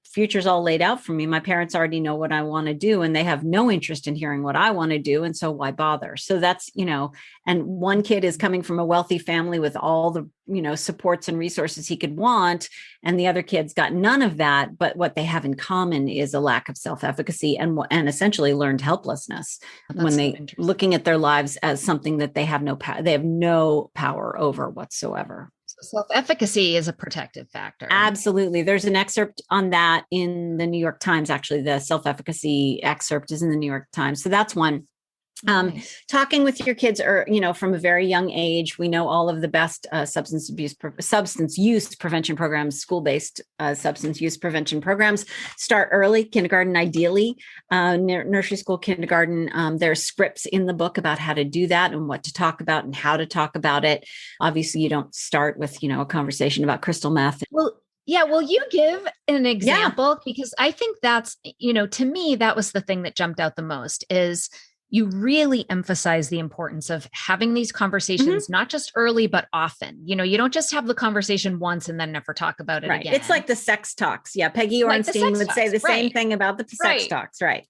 future's all laid out for me. My parents already know what I want to do, and they have no interest in hearing what I want to do. And so why bother? So that's, and one kid is coming from a wealthy family with all the, supports and resources he could want. And the other kid's got none of that. But what they have in common is a lack of self-efficacy and essentially learned helplessness when they looking at their lives as something that they have no power over whatsoever. Self-efficacy is a protective factor. Absolutely. There's an excerpt on that in the New York Times. Actually, the self-efficacy excerpt is in the New York Times. So that's one. Talking with your kids, from a very young age. We know all of the best substance use prevention programs, school-based substance use prevention programs start early, kindergarten, ideally, nursery school, kindergarten. There's scripts in the book about how to do that and what to talk about and how to talk about it. Obviously, you don't start with, a conversation about crystal meth. Well, yeah. Will you give an example? Yeah. Because I think that's, to me, that was the thing that jumped out the most is you really emphasize the importance of having these conversations, not just early, but often. You don't just have the conversation once and then never talk about it again. It's like the sex talks. Yeah. Peggy Orenstein would say the same thing about the sex talks. Right.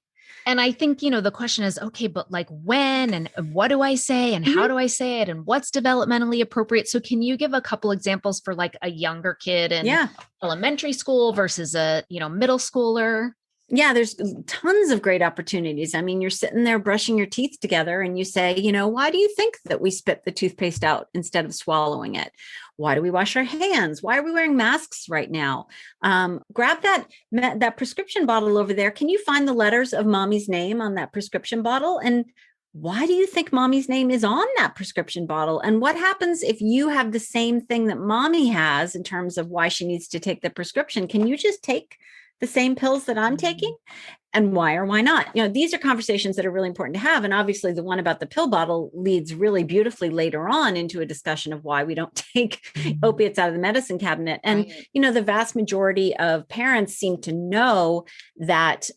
And I think, the question is, okay, but like when and what do I say and how do I say it and what's developmentally appropriate? So can you give a couple examples for like a younger kid in elementary school versus a, middle schooler? Yeah, there's tons of great opportunities. I mean, you're sitting there brushing your teeth together and you say, why do you think that we spit the toothpaste out instead of swallowing it? Why do we wash our hands? Why are we wearing masks right now? Grab that prescription bottle over there. Can you find the letters of mommy's name on that prescription bottle? And why do you think mommy's name is on that prescription bottle? And what happens if you have the same thing that mommy has in terms of why she needs to take the prescription? Can you just take the same pills that I'm taking? And why or why not? These are conversations that are really important to have. And obviously the one about the pill bottle leads really beautifully later on into a discussion of why we don't take opiates out of the medicine cabinet. And, the vast majority of parents seem to know that,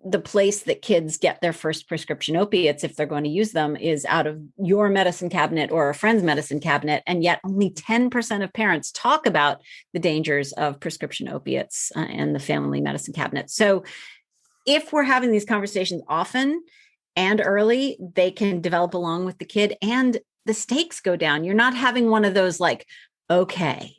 the place that kids get their first prescription opiates, if they're going to use them, is out of your medicine cabinet or a friend's medicine cabinet. And yet only 10% of parents talk about the dangers of prescription opiates in the family medicine cabinet. So if we're having these conversations often and early, they can develop along with the kid and the stakes go down. You're not having one of those like, okay,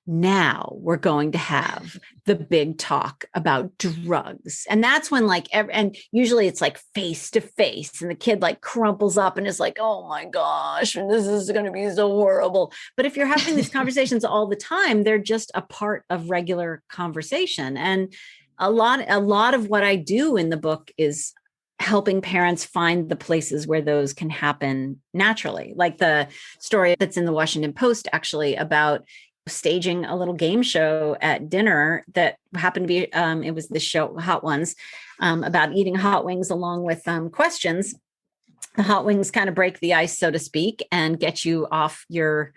now we're going to have the big talk about drugs. And that's when and usually it's like face to face and the kid like crumples up and is like, oh my gosh, this is going to be so horrible. But if you're having these conversations all the time, they're just a part of regular conversation. And a lot of what I do in the book is helping parents find the places where those can happen naturally. Like the story that's in the Washington Post actually about staging a little game show at dinner that happened to be, it was the show Hot Ones, about eating hot wings along with questions. The hot wings kind of break the ice, so to speak, and get you off your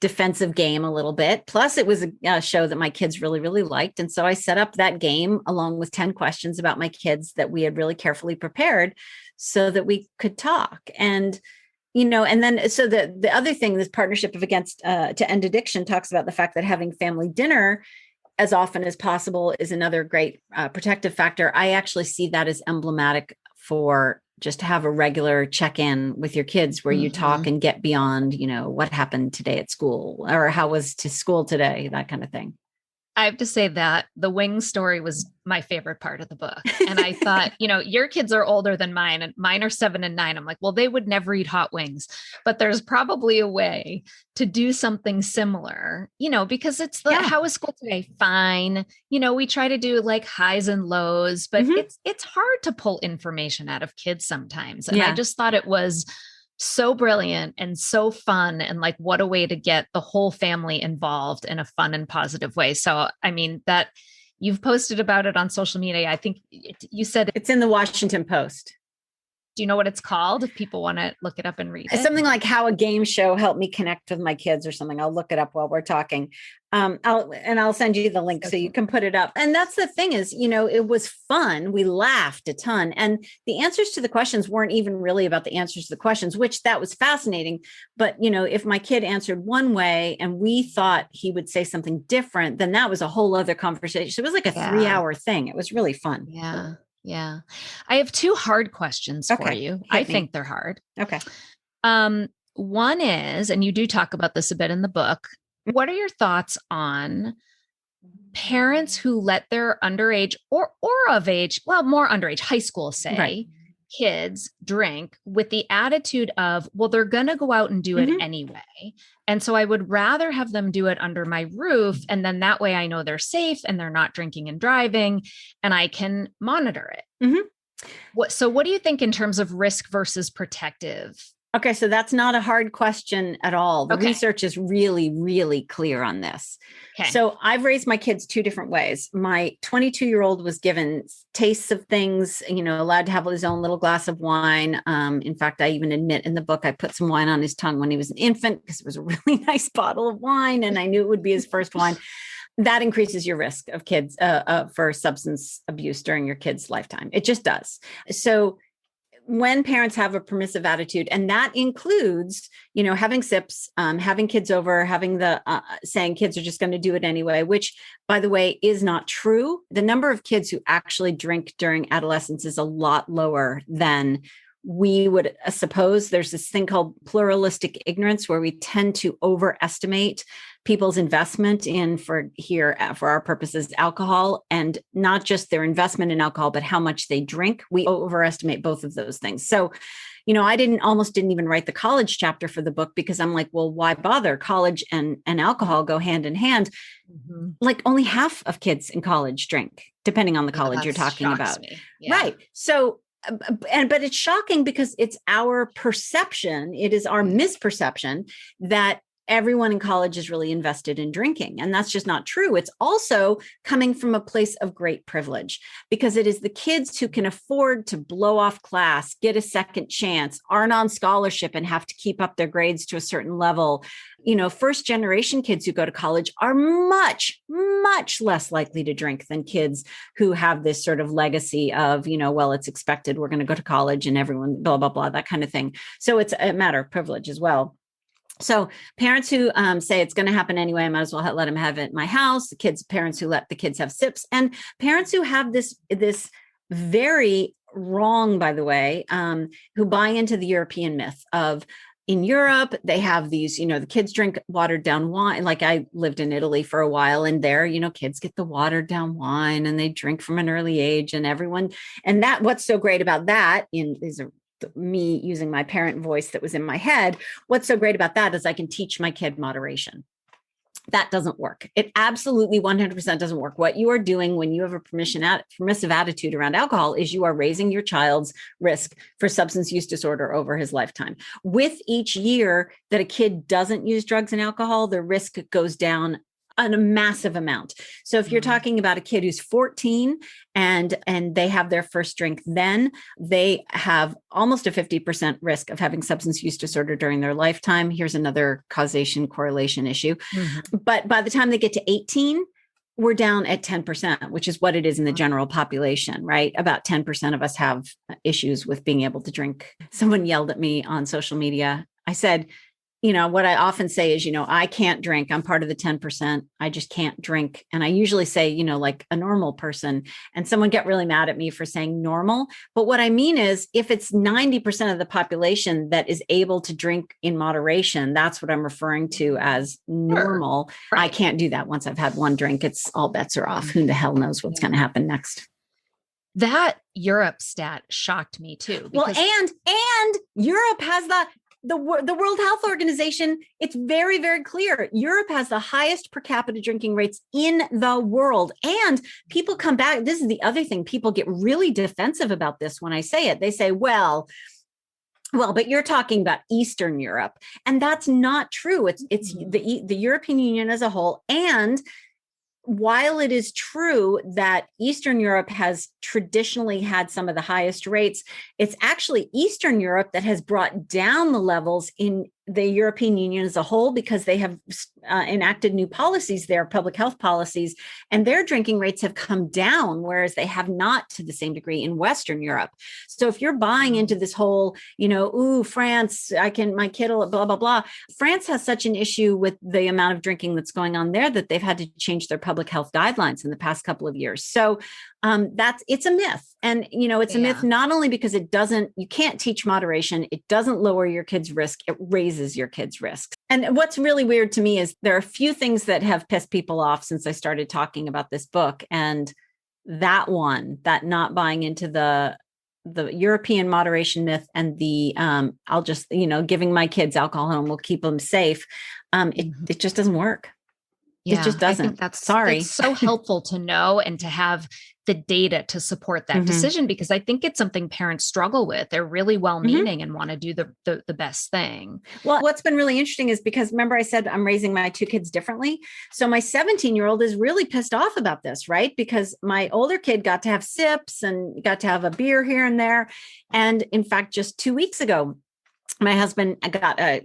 defensive game a little bit. Plus, it was a show that my kids really, really liked. And so I set up that game along with 10 questions about my kids that we had really carefully prepared so that we could talk. And and then so the other thing, this partnership of Against to End Addiction talks about the fact that having family dinner as often as possible is another great protective factor. I actually see that as emblematic for just to have a regular check-in with your kids where you talk and get beyond, what happened today at school or how was to school today, that kind of thing. I have to say that the wing story was my favorite part of the book. And I thought, your kids are older than mine and mine are 7 and 9. I'm like, well, they would never eat hot wings, but there's probably a way to do something similar, because it's how is school today? Fine. We try to do like highs and lows, but it's hard to pull information out of kids sometimes. And I just thought it was so brilliant and so fun. And like, what a way to get the whole family involved in a fun and positive way. So, I mean, that you've posted about it on social media. I think you said it's in the Washington Post. Do you know what it's called? If people want to look it up and read it. Something like how a game show helped me connect with my kids or something. I'll look it up while we're talking. I'll send you the link so you can put it up. And that's the thing is, it was fun. We laughed a ton. And the answers to the questions weren't even really about the answers to the questions, which that was fascinating. But, if my kid answered one way and we thought he would say something different, then that was a whole other conversation. It was like a 3-hour thing. It was really fun. Yeah. Yeah. I have 2 hard questions for you. I think they're hard. Okay. One is, and you do talk about this a bit in the book, what are your thoughts on parents who let their underage or of age, well, more underage, high school, say, kids drink with the attitude of, well, they're going to go out and do it anyway. And so I would rather have them do it under my roof. And then that way I know they're safe and they're not drinking and driving and I can monitor it. So what do you think in terms of risk versus protective? Okay, so that's not a hard question at all. The research is really, really clear on this. Okay. So I've raised my kids 2 different ways. My 22-year-old was given tastes of things, allowed to have his own little glass of wine. In fact, I even admit in the book, I put some wine on his tongue when he was an infant because it was a really nice bottle of wine and I knew it would be his first wine. That increases your risk of kids for substance abuse during your kid's lifetime. It just does. So when parents have a permissive attitude, and that includes, having sips, having kids over, having the saying kids are just going to do it anyway, which, by the way, is not true. The number of kids who actually drink during adolescence is a lot lower than we would suppose. There's this thing called pluralistic ignorance where we tend to overestimate people's investment in, for our purposes, alcohol, and not just their investment in alcohol, but how much they drink. We overestimate both of those things. So, I almost didn't even write the college chapter for the book because I'm like, well, why bother? College and alcohol go hand in hand. Like only half of kids in college drink, depending on the college you're talking about. Yeah. Right. So, but it's shocking because it's our perception. It is our misperception that everyone in college is really invested in drinking. And that's just not true. It's also coming from a place of great privilege because it is the kids who can afford to blow off class, get a second chance, aren't on scholarship and have to keep up their grades to a certain level. First generation kids who go to college are much, much less likely to drink than kids who have this sort of legacy of, well, it's expected we're going to go to college and everyone, blah, blah, blah, that kind of thing. So it's a matter of privilege as well. So parents who say it's going to happen anyway, I might as well let them have it at my house. Parents who let the kids have sips, and parents who have this very wrong, by the way, who buy into the European myth of, in Europe, they have these, the kids drink watered down wine. Like I lived in Italy for a while and there, kids get the watered down wine and they drink from an early age and what's so great about that me using my parent voice that was in my head. What's so great about that is I can teach my kid moderation. That doesn't work. It absolutely 100% doesn't work. What you are doing when you have a permissive attitude around alcohol is you are raising your child's risk for substance use disorder over his lifetime. With each year that a kid doesn't use drugs and alcohol, the risk goes down a massive amount. So if you're talking about a kid who's 14 and they have their first drink, then they have almost a 50% risk of having substance use disorder during their lifetime. Here's another causation correlation issue. But by the time they get to 18, we're down at 10%, which is what it is in the general population, right? About 10% of us have issues with being able to drink. Someone yelled at me on social media. I said, what I often say is, I can't drink. I'm part of the 10%. I just can't drink. And I usually say, like a normal person, and someone get really mad at me for saying normal. But what I mean is if it's 90% of the population that is able to drink in moderation, that's what I'm referring to as normal. Sure. Right. I can't do that. Once I've had one drink, it's all bets are off. Who the hell knows what's going to happen next? That Europe stat shocked me too. Well, and Europe has the World Health Organization, it's very, very clear. Europe has the highest per capita drinking rates in the world. And people come back. This is the other thing. People get really defensive about this when I say it. They say, well, but you're talking about Eastern Europe. And that's not true. It's the European Union as a whole. And while it is true that Eastern Europe has traditionally had some of the highest rates, it's actually Eastern Europe that has brought down the levels in the European Union as a whole, because they have enacted new policies there, public health policies, and their drinking rates have come down, whereas they have not to the same degree in Western Europe. So if you're buying into this whole, France, my kid will blah, blah, blah. France has such an issue with the amount of drinking that's going on there that they've had to change their public health guidelines in the past couple of years. So it's a myth. And, it's a myth, not only because you can't teach moderation. It doesn't lower your kid's risk. It raises your kid's risk. And what's really weird to me is there are a few things that have pissed people off since I started talking about this book. And that not buying into the European moderation myth and the, I'll just, giving my kids alcohol and we'll keep them safe. It just doesn't work. Yeah, it just doesn't. I think that's so helpful to know and to have the data to support that decision, because I think it's something parents struggle with. They're really well-meaning and want to do the best thing. Well, what's been really interesting is because remember I said I'm raising my two kids differently. So my 17-year-old is really pissed off about this, right? Because my older kid got to have sips and got to have a beer here and there. And in fact, just 2 weeks ago, my husband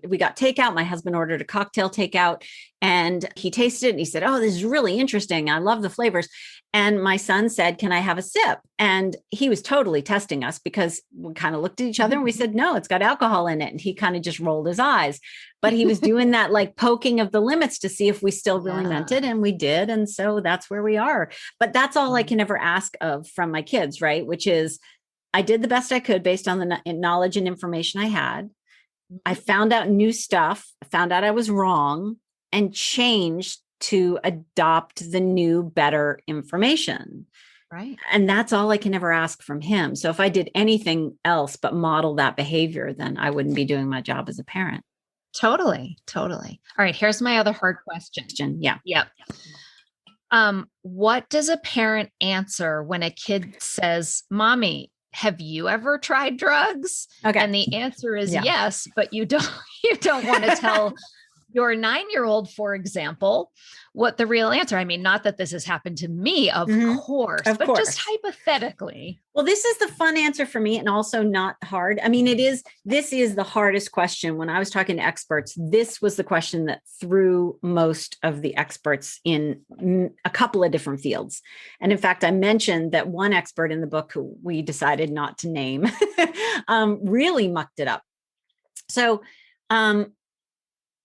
we got takeout. My husband ordered a cocktail takeout and he tasted it and he said, "Oh, this is really interesting. I love the flavors." And my son said, "Can I have a sip?" And he was totally testing us because we kind of looked at each other and we said, "No, it's got alcohol in it." And he kind of just rolled his eyes, but he was doing that like poking of the limits to see if we still really meant it. And we did. And so that's where we are. But that's all I can ever ask of from my kids, right? Which is I did the best I could based on the knowledge and information I had. I found out new stuff, found out I was wrong, and changed to adopt the new, better information. Right. And that's all I can ever ask from him. So if I did anything else but model that behavior, then I wouldn't be doing my job as a parent. Totally. All right. Here's my other hard question. Yeah. Yep. What does a parent answer when a kid says, "Mommy, have you ever tried drugs?" Okay. And the answer is yes, but you don't want to tell your 9-year-old, for example, what the real answer. I mean, not that this has happened to me, of course, but just hypothetically. Well, this is the fun answer for me and also not hard. I mean, this is the hardest question. When I was talking to experts, this was the question that threw most of the experts in a couple of different fields. And in fact, I mentioned that one expert in the book who we decided not to name really mucked it up. So,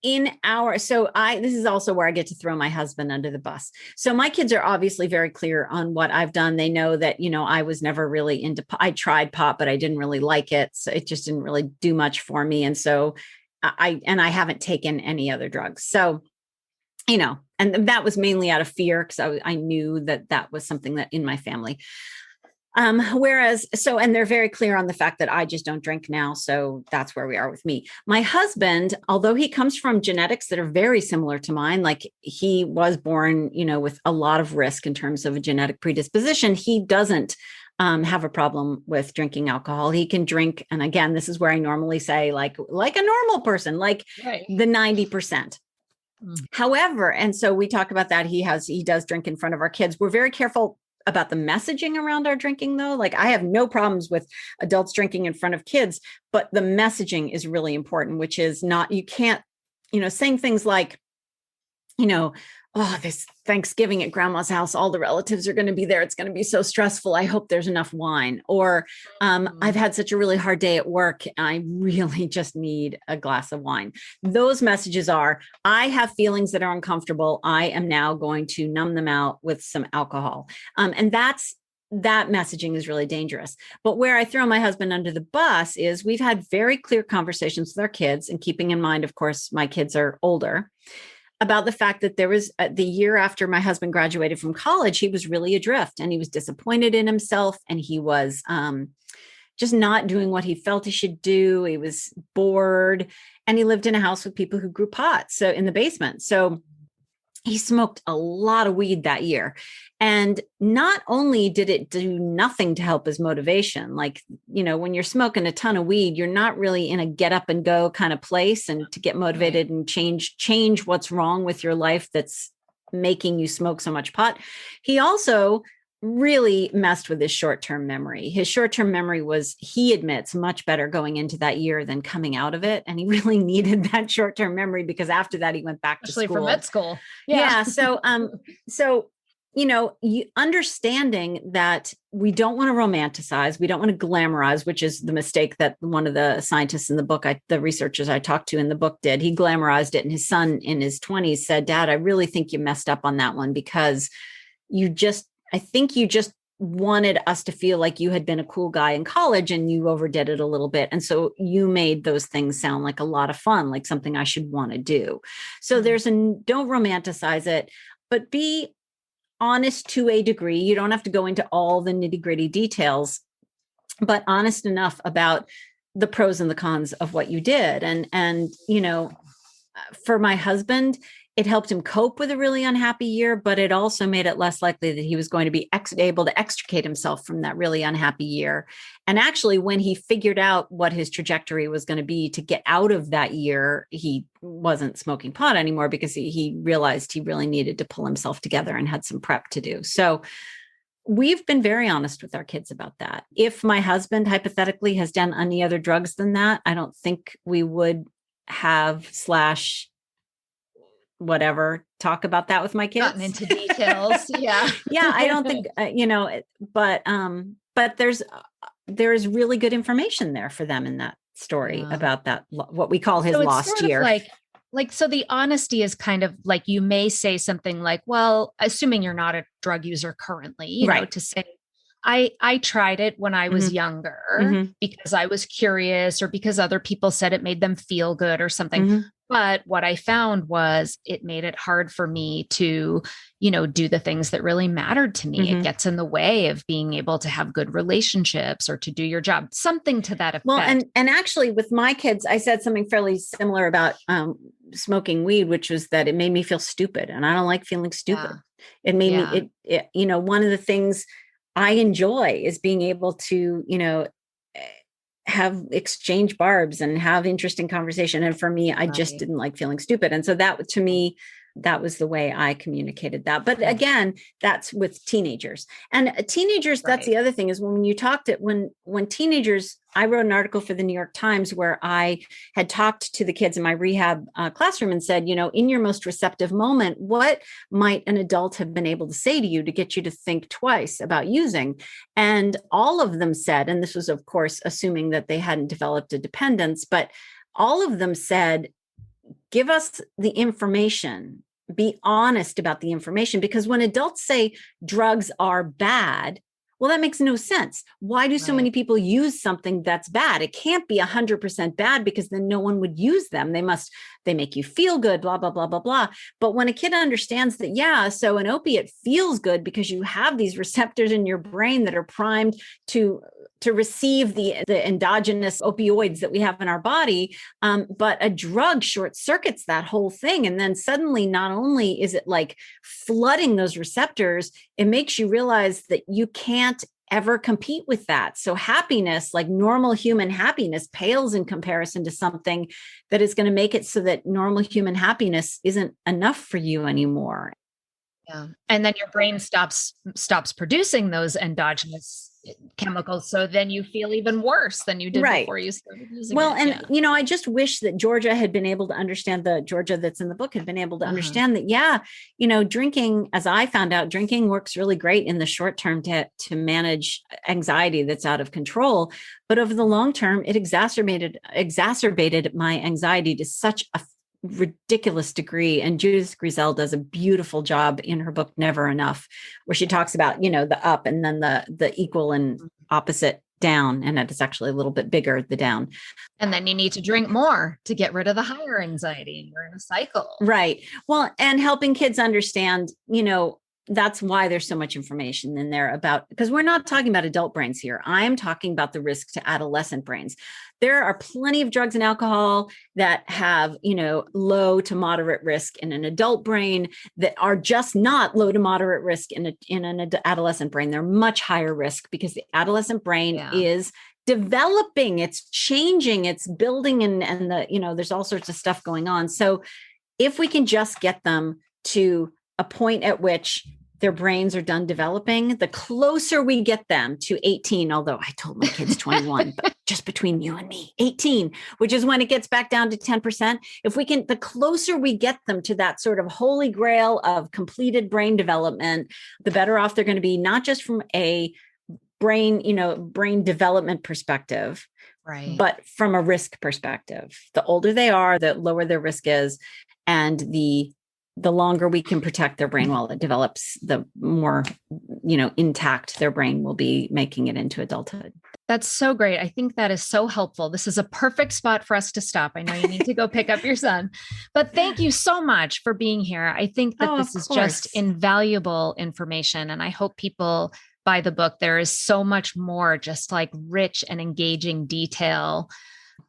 this is also where I get to throw my husband under the bus. So my kids are obviously very clear on what I've done. They know that, I was never really into, I tried pot, but I didn't really like it. So it just didn't really do much for me. And so I haven't taken any other drugs. So, and that was mainly out of fear because I knew that was something that in my family. And they're very clear on the fact that I just don't drink now. So that's where we are with me. My husband, although he comes from genetics that are very similar to mine, like he was born, with a lot of risk in terms of a genetic predisposition, he doesn't have a problem with drinking alcohol. He can drink. And again, this is where I normally say like a normal person, like the 90%. However, and so we talk about that. He does drink in front of our kids. We're very careful about the messaging around our drinking, though. Like I have no problems with adults drinking in front of kids, but the messaging is really important, which is you can't, saying things like, oh, this Thanksgiving at grandma's house, all the relatives are going to be there. It's going to be so stressful. I hope there's enough wine. Or I've had such a really hard day at work. I really just need a glass of wine. Those messages are, I have feelings that are uncomfortable. I am now going to numb them out with some alcohol. And that messaging is really dangerous. But where I throw my husband under the bus is we've had very clear conversations with our kids, and keeping in mind, of course, my kids are older, about the fact that there was the year after my husband graduated from college, he was really adrift and he was disappointed in himself, and he was just not doing what he felt he should do. He was bored, and he lived in a house with people who grew pot, so in the basement. So he smoked a lot of weed that year. And not only did it do nothing to help his motivation, like, when you're smoking a ton of weed, you're not really in a get up and go kind of place, and to get motivated and change what's wrong with your life that's making you smoke so much pot. He also really messed with his short-term memory. His short-term memory was, he admits, much better going into that year than coming out of it. And he really needed that short-term memory, because after that he went back to school. From med school. Yeah. So, you understanding that we don't want to romanticize, we don't want to glamorize, which is the mistake that one of the scientists in the book, the researchers I talked to in the book did. He glamorized it. And his son in his 20s said, Dad, I really think you messed up on that one, because I think you just wanted us to feel like you had been a cool guy in college, and you overdid it a little bit. And so you made those things sound like a lot of fun, like something I should want to do. So don't romanticize it, but be honest to a degree. You don't have to go into all the nitty-gritty details, but honest enough about the pros and the cons of what you did. And for my husband, it helped him cope with a really unhappy year, but it also made it less likely that he was going to be able to extricate himself from that really unhappy year. And actually, when he figured out what his trajectory was going to be to get out of that year, he wasn't smoking pot anymore, because he realized he really needed to pull himself together and had some prep to do. So we've been very honest with our kids about that. If my husband hypothetically has done any other drugs than that, I don't think we would have talk about that with my kids. Gotten into details. Yeah. Yeah. I don't think, but there's really good information there for them in that story about that, what we call his lost year. So the honesty is kind of like, you may say something like, well, assuming you're not a drug user currently, to say, I tried it when I was younger because I was curious, or because other people said it made them feel good or something. But what I found was it made it hard for me to, do the things that really mattered to me. It gets in the way of being able to have good relationships or to do your job, something to that effect. Well, and actually with my kids, I said something fairly similar about smoking weed, which was that it made me feel stupid, and I don't like feeling stupid. It made me, one of the things I enjoy is being able to, have exchange barbs and have interesting conversation. And for me, I just didn't like feeling stupid. And so that, to me, that was the way I communicated that. But again, that's with teenagers. And teenagers, that's the other thing, is when you talked to, when teenagers, I wrote an article for the New York Times where I had talked to the kids in my rehab classroom and said, in your most receptive moment, what might an adult have been able to say to you to get you to think twice about using? And all of them said, and this was, of course, assuming that they hadn't developed a dependence, but all of them said, give us the information, be honest about the information, because when adults say drugs are bad, Well, that makes no sense. Why do so many people use something that's bad? It can't be 100% bad because then no one would use them. They make you feel good, blah, blah, blah, blah, blah. But when a kid understands that, so an opiate feels good because you have these receptors in your brain that are primed to receive the endogenous opioids that we have in our body. But a drug short circuits that whole thing. And then suddenly, not only is it like flooding those receptors, it makes you realize that you can't ever compete with that. So happiness, like normal human happiness, pales in comparison to something that is going to make it so that normal human happiness isn't enough for you anymore. Yeah. And then your brain stops producing those endogenous chemicals. So then you feel even worse than you did before you started using it. And I just wish that Georgia had been able to understand, the Georgia that's in the book had been able to understand that, drinking, as I found out, drinking works really great in the short term to manage anxiety that's out of control. But over the long term, it exacerbated my anxiety to such a ridiculous degree. And Judith Grisel does a beautiful job in her book, Never Enough, where she talks about, the up and then the equal and opposite down. And it's actually a little bit bigger, the down. And then you need to drink more to get rid of the higher anxiety. You're in a cycle. Right. Well, and helping kids understand, that's why there's so much information in there because we're not talking about adult brains here. I'm talking about the risk to adolescent brains. There are plenty of drugs and alcohol that have, low to moderate risk in an adult brain that are just not low to moderate risk in an adolescent brain. They're much higher risk because the adolescent brain is developing, it's changing, it's building, and there's all sorts of stuff going on. So if we can just get them to a point at which their brains are done developing, the closer we get them to 18, although I told my kids 21, but just between you and me, 18, which is when it gets back down to 10%. The closer we get them to that sort of holy grail of completed brain development, the better off they're going to be, not just from a brain development perspective, right, but from a risk perspective. The older they are, the lower their risk is. And the longer we can protect their brain while it develops, the more, intact their brain will be, making it into adulthood. That's so great. I think that is so helpful. This is a perfect spot for us to stop. I know you need to go pick up your son, but thank you so much for being here. I think that this is just invaluable information, and I hope people buy the book. There is so much more, just like rich and engaging detail.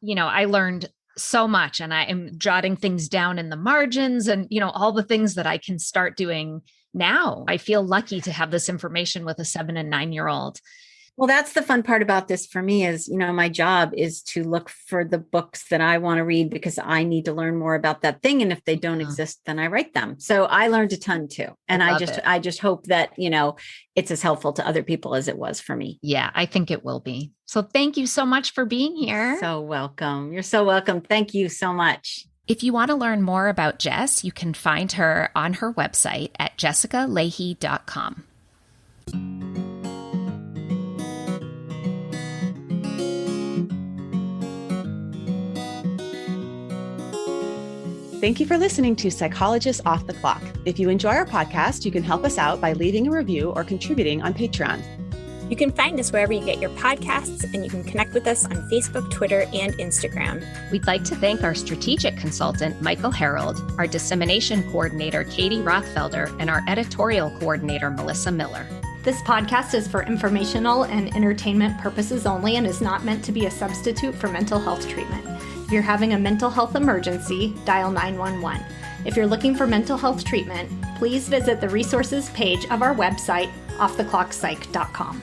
I learned so much, and I am jotting things down in the margins and, all the things that I can start doing now. I feel lucky to have this information with a 7 and 9-year-old. Well, that's the fun part about this for me is, my job is to look for the books that I want to read because I need to learn more about that thing. And if they don't exist, then I write them. So I learned a ton too. And I just hope that, it's as helpful to other people as it was for me. Yeah, I think it will be. So thank you so much for being here. So welcome. You're so welcome. Thank you so much. If you want to learn more about Jess, you can find her on her website at jessicalahey.com. Thank you for listening to Psychologists Off the Clock. If you enjoy our podcast, you can help us out by leaving a review or contributing on Patreon. You can find us wherever you get your podcasts, and you can connect with us on Facebook, Twitter, and Instagram. We'd like to thank our strategic consultant, Michael Harold, our dissemination coordinator, Katie Rothfelder, and our editorial coordinator, Melissa Miller. This podcast is for informational and entertainment purposes only and is not meant to be a substitute for mental health treatment. If you're having a mental health emergency, dial 911. If you're looking for mental health treatment, please visit the resources page of our website, offtheclockpsych.com.